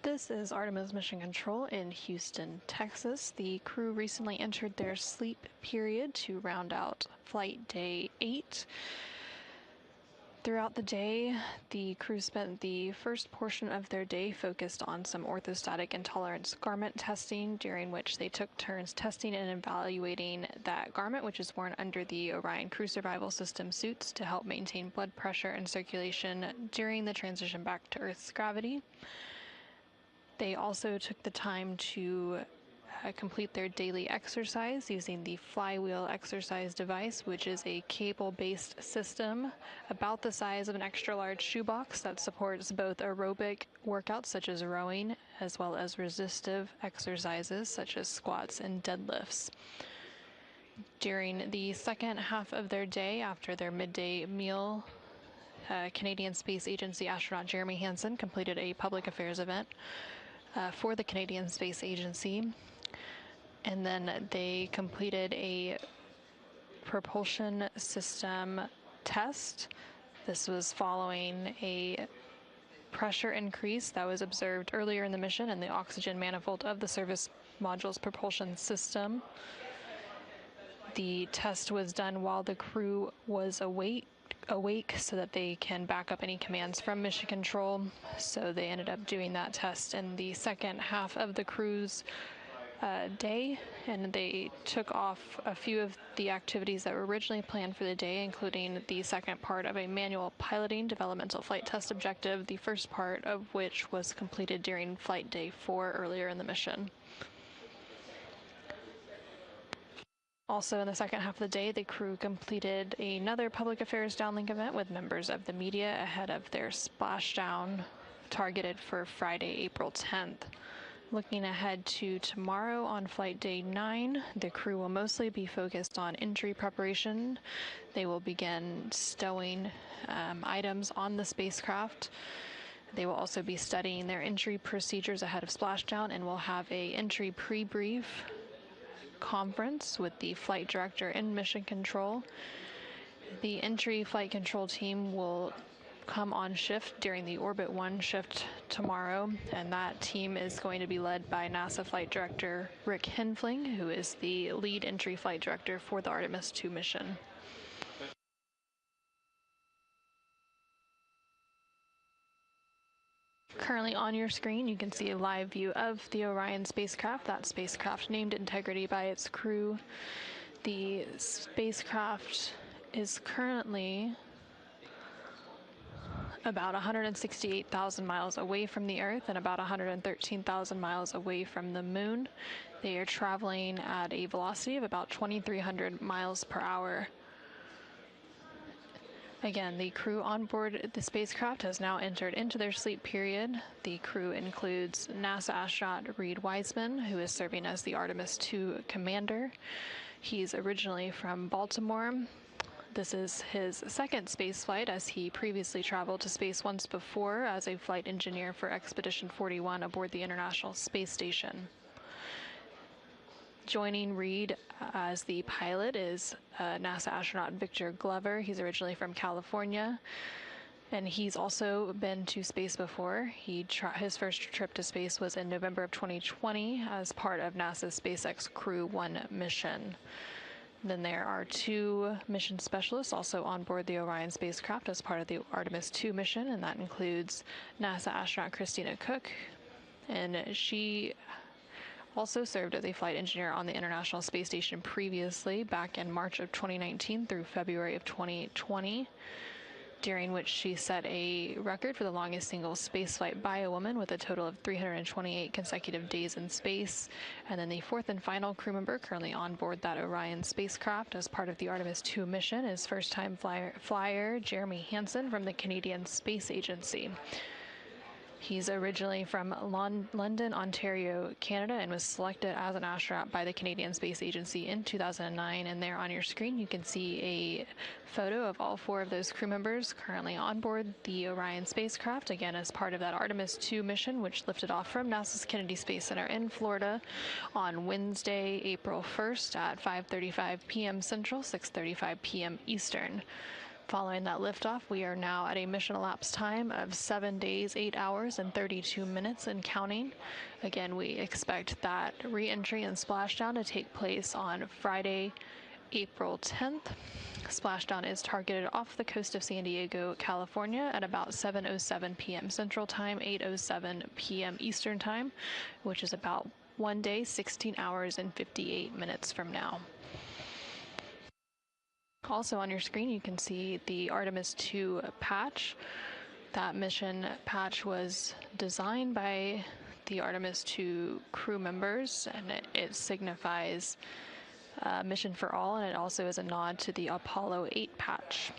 This is Artemis Mission Control in Houston, Texas. The crew recently entered their sleep period to round out flight day 8. Throughout the day, the crew spent the first portion of their day focused on some orthostatic intolerance garment testing, during which they took turns testing and evaluating that garment, which is worn under the Orion Crew Survival System suits to help maintain blood pressure and circulation during the transition back to Earth's gravity. They also took the time to complete their daily exercise using the flywheel exercise device, which is a cable-based system about the size of an extra-large shoebox that supports both aerobic workouts such as rowing, as well as resistive exercises such as squats and deadlifts. During the second half of their day, after their midday meal, Canadian Space Agency astronaut Jeremy Hansen completed a public affairs event for the Canadian Space Agency, and then they completed a propulsion system test. This was following a pressure increase that was observed earlier in the mission in the oxygen manifold of the service module's propulsion system. The test was done while the crew was awake so that they can back up any commands from mission control. So they ended up doing that test in the second half of the crew's day, and they took off a few of the activities that were originally planned for the day, including the second part of a manual piloting developmental flight test objective, the first part of which was completed during flight day 4 earlier in the mission. Also in the second half of the day, the crew completed another public affairs downlink event with members of the media ahead of their splashdown targeted for Friday, April 10th. Looking ahead to tomorrow on flight day 9, the crew will mostly be focused on entry preparation. They will begin stowing items on the spacecraft. They will also be studying their entry procedures ahead of splashdown, and will have a entry pre-brief conference with the flight director and mission control. The entry flight control team will come on shift during the Orbit 1 shift tomorrow, and that team is going to be led by NASA Flight Director Rick Henfling, who is the lead entry flight director for the Artemis 2 mission. Currently on your screen, you can see a live view of the Orion spacecraft, that spacecraft named Integrity by its crew. The spacecraft is currently about 168,000 miles away from the Earth and about 113,000 miles away from the Moon. They are traveling at a velocity of about 2,300 miles per hour. Again, the crew on board the spacecraft has now entered into their sleep period. The crew includes NASA astronaut Reed Wiseman, who is serving as the Artemis 2 commander. He's originally from Baltimore. This is his second space flight, as he previously traveled to space once before as a flight engineer for Expedition 41 aboard the International Space Station. Joining Reed as the pilot is NASA astronaut Victor Glover. He's originally from California, and he's also been to space before. His first trip to space was in November of 2020 as part of NASA's SpaceX Crew 1 mission. Then there are 2 mission specialists also on board the Orion spacecraft as part of the Artemis 2 mission, and that includes NASA astronaut Christina Cook, and she also served as a flight engineer on the International Space Station previously, back in March of 2019 through February of 2020, during which she set a record for the longest single spaceflight by a woman with a total of 328 consecutive days in space. And then the 4th and final crew member currently on board that Orion spacecraft as part of the Artemis 2 mission is first-time flyer Jeremy Hansen from the Canadian Space Agency. He's originally from London, Ontario, Canada, and was selected as an astronaut by the Canadian Space Agency in 2009. And there on your screen, you can see a photo of all 4 of those crew members currently on board the Orion spacecraft, again as part of that Artemis 2 mission, which lifted off from NASA's Kennedy Space Center in Florida on Wednesday, April 1st at 5:35 p.m. Central, 6:35 p.m. Eastern. Following that liftoff, we are now at a mission elapsed time of 7 days, 8 hours, and 32 minutes and counting. Again, we expect that re-entry and splashdown to take place on Friday, April 10th. Splashdown is targeted off the coast of San Diego, California at about 7:07 p.m. Central Time, 8:07 p.m. Eastern Time, which is about 1 day, 16 hours, and 58 minutes from now. Also on your screen, you can see the Artemis 2 patch. That mission patch was designed by the Artemis 2 crew members, and it signifies Mission for All, and it also is a nod to the Apollo 8 patch.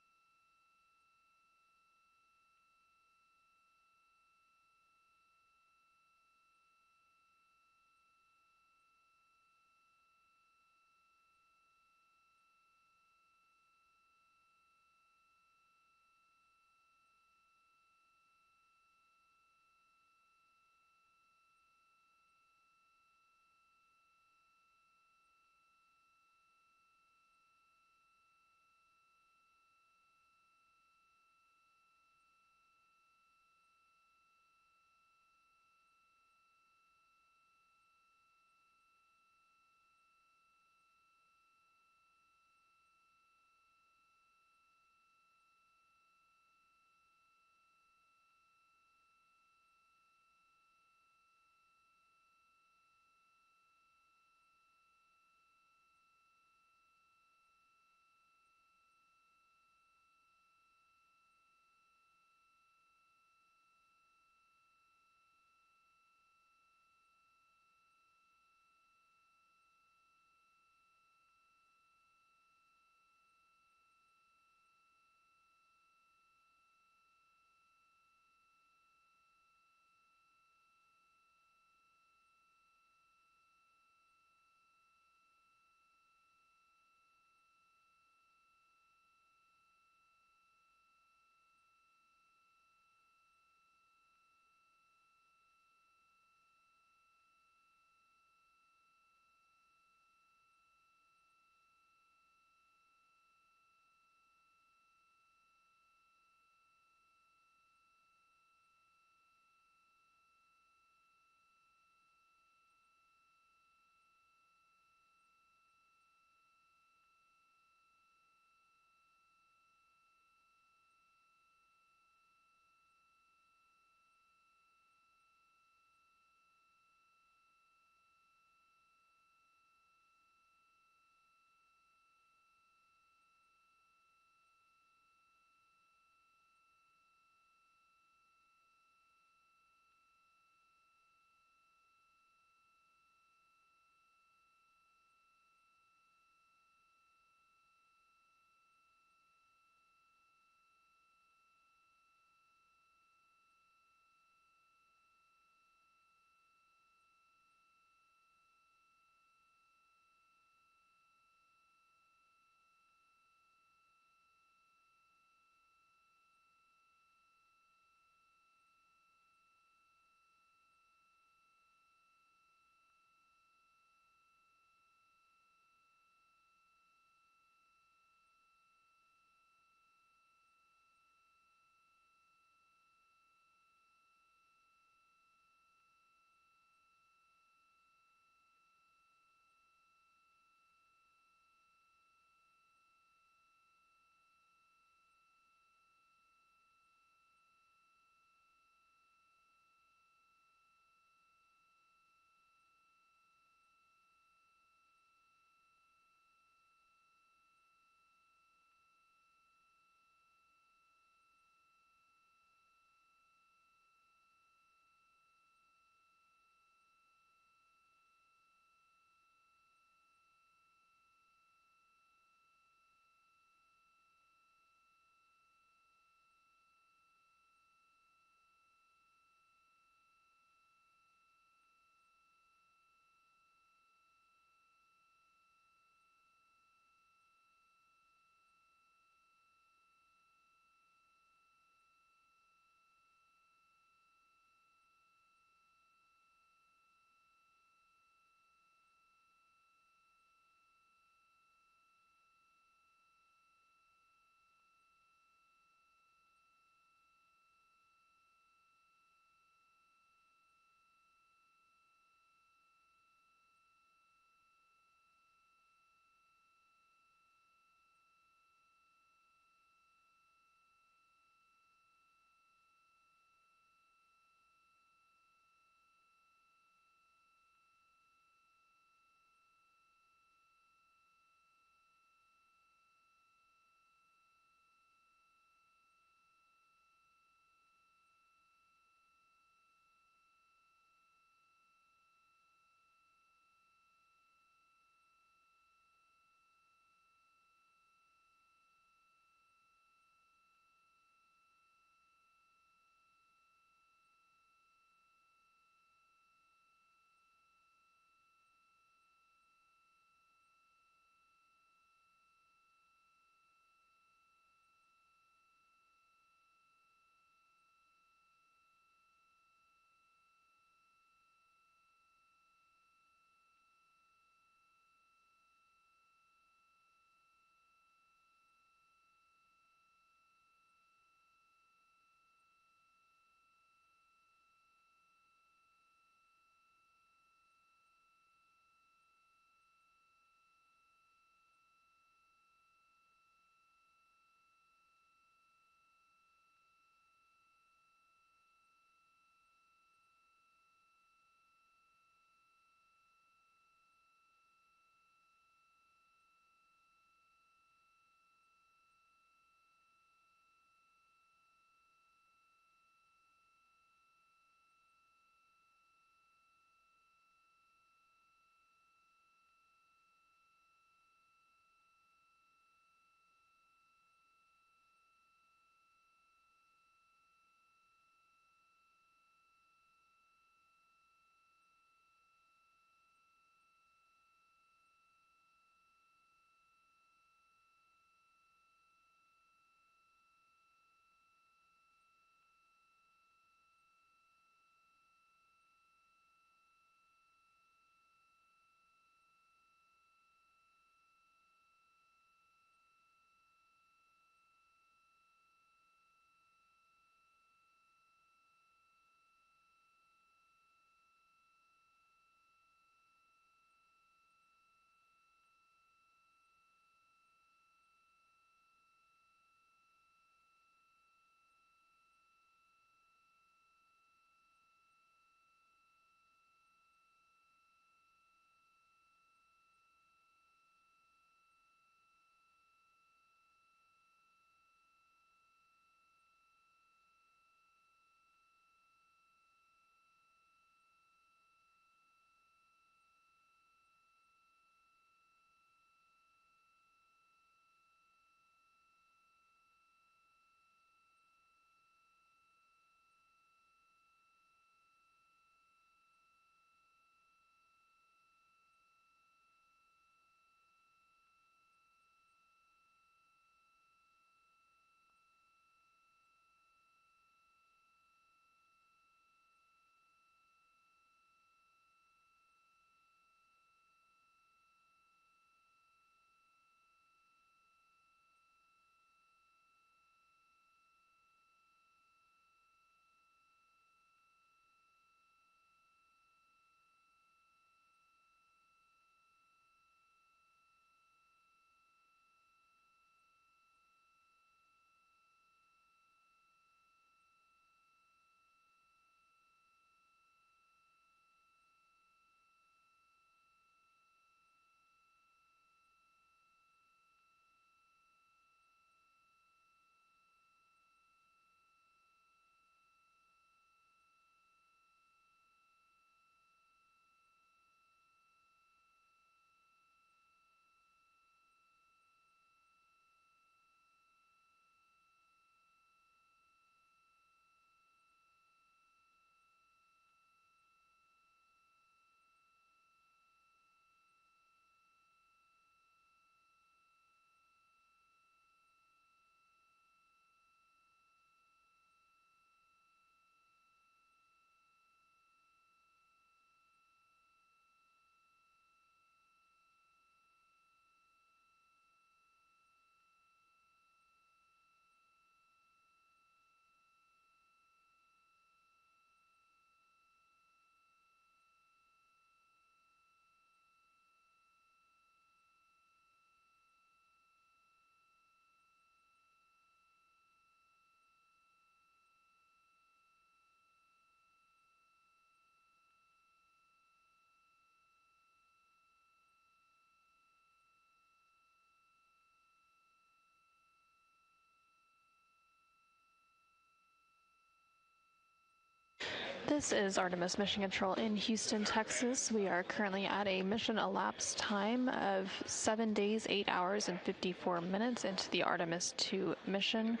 This is Artemis Mission Control in Houston, Texas. We are currently at a mission elapsed time of 7 days, 8 hours, and 54 minutes into the Artemis 2 mission.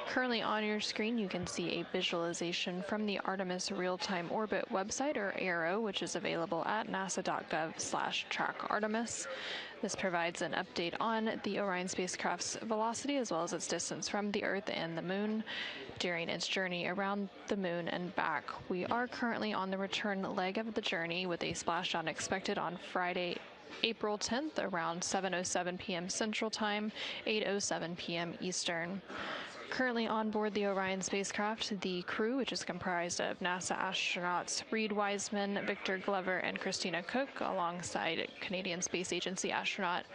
Currently on your screen, you can see a visualization from the Artemis Real-Time Orbit website, or ARO, which is available at nasa.gov/trackartemis. This provides an update on the Orion spacecraft's velocity as well as its distance from the Earth and the Moon during its journey around the Moon and back. We are currently on the return leg of the journey with a splashdown expected on Friday, April 10th around 7:07 p.m. Central Time, 8:07 p.m. Eastern. Currently on board the Orion spacecraft, the crew, which is comprised of NASA astronauts Reed Wiseman, Victor Glover, and Christina Cook, alongside Canadian Space Agency astronaut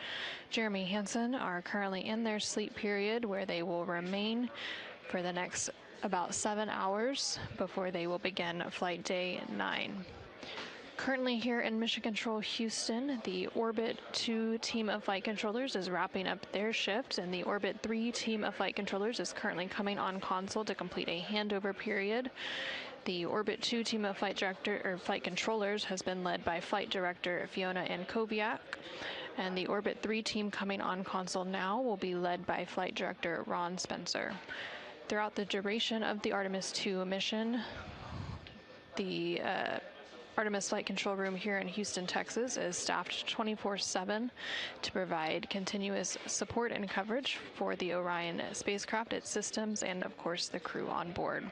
Jeremy Hansen, are currently in their sleep period, where they will remain for the next about 7 hours before they will begin flight day 9. Currently here in Mission Control Houston, the Orbit 2 team of flight controllers is wrapping up their shift, and the Orbit 3 team of flight controllers is currently coming on console to complete a handover period. The Orbit 2 team of flight controllers has been led by Flight Director Fiona Ankoviak, and the Orbit 3 team coming on console now will be led by Flight Director Ron Spencer. Throughout the duration of the Artemis 2 mission, the Artemis Flight Control Room here in Houston, Texas is staffed 24/7 to provide continuous support and coverage for the Orion spacecraft, its systems, and of course the crew on board.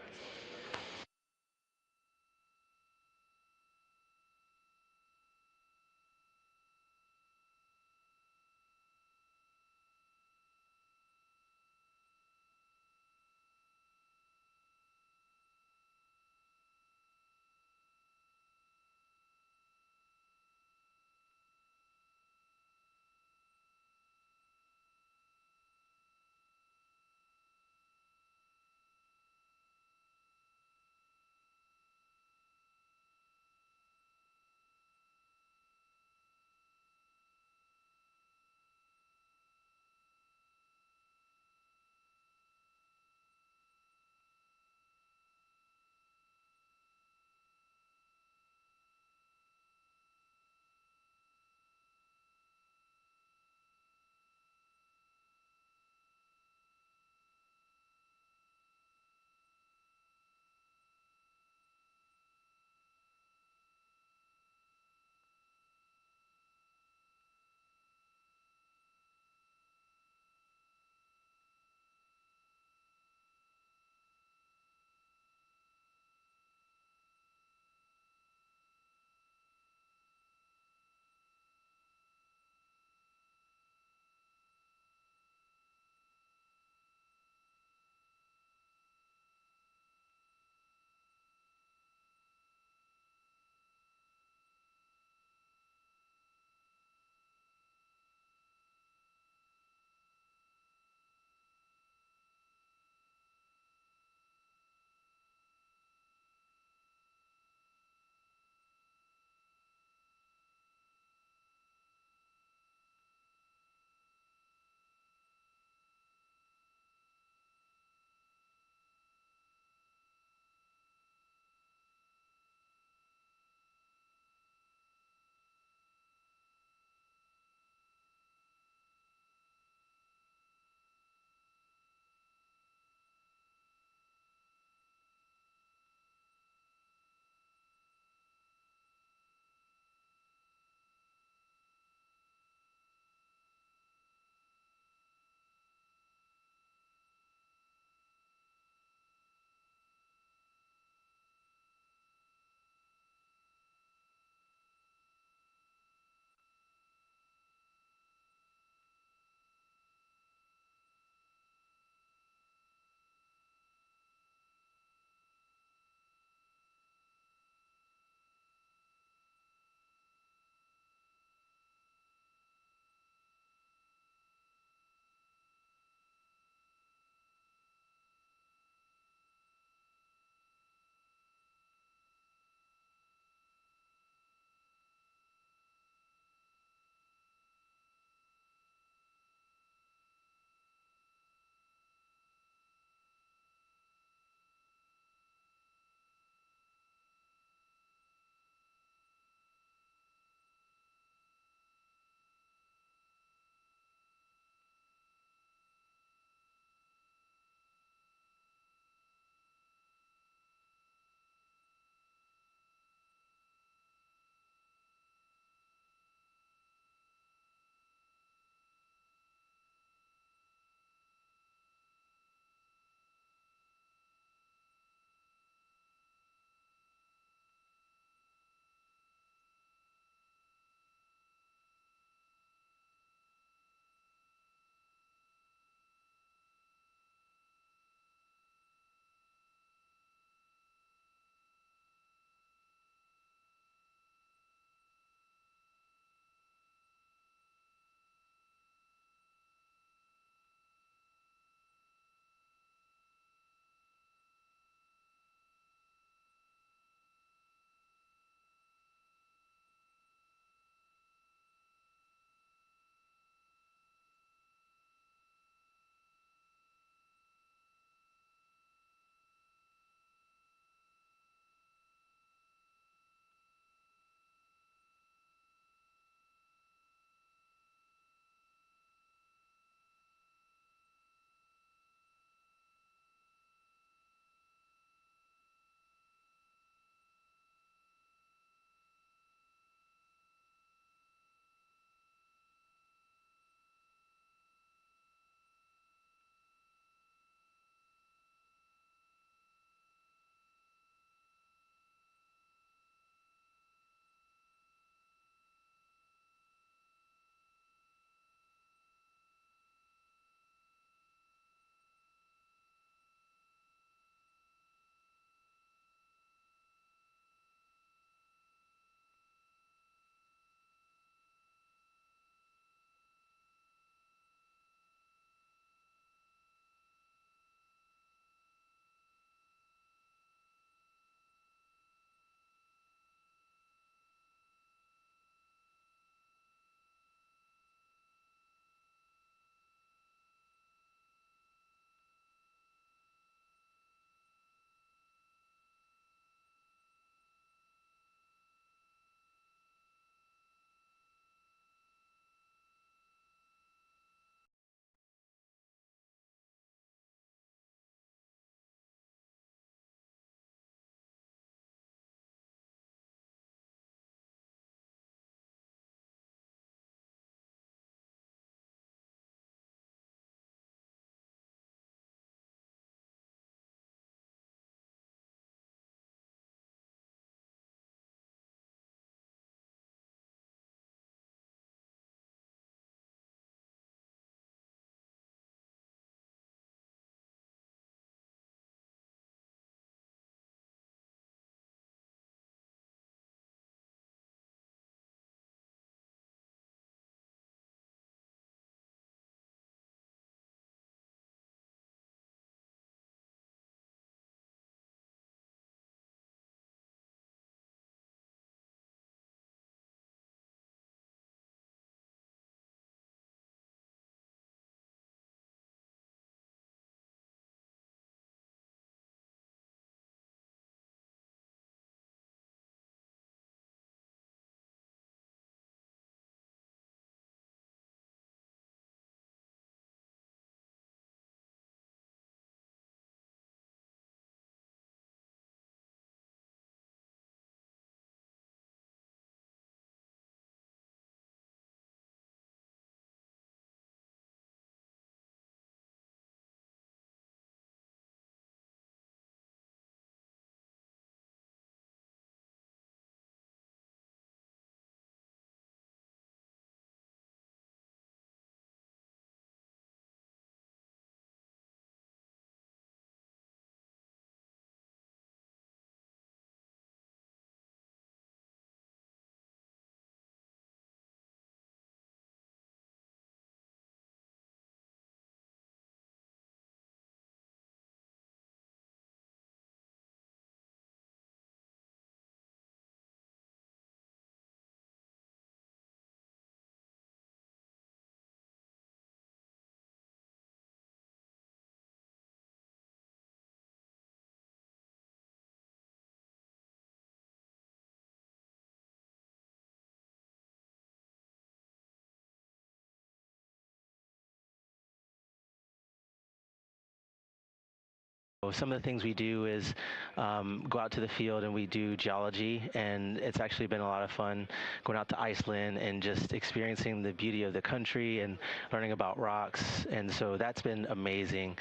some of the things we do is go out to the field and we do geology, and it's actually been a lot of fun going out to Iceland and just experiencing the beauty of the country and learning about rocks, and so that's been amazing.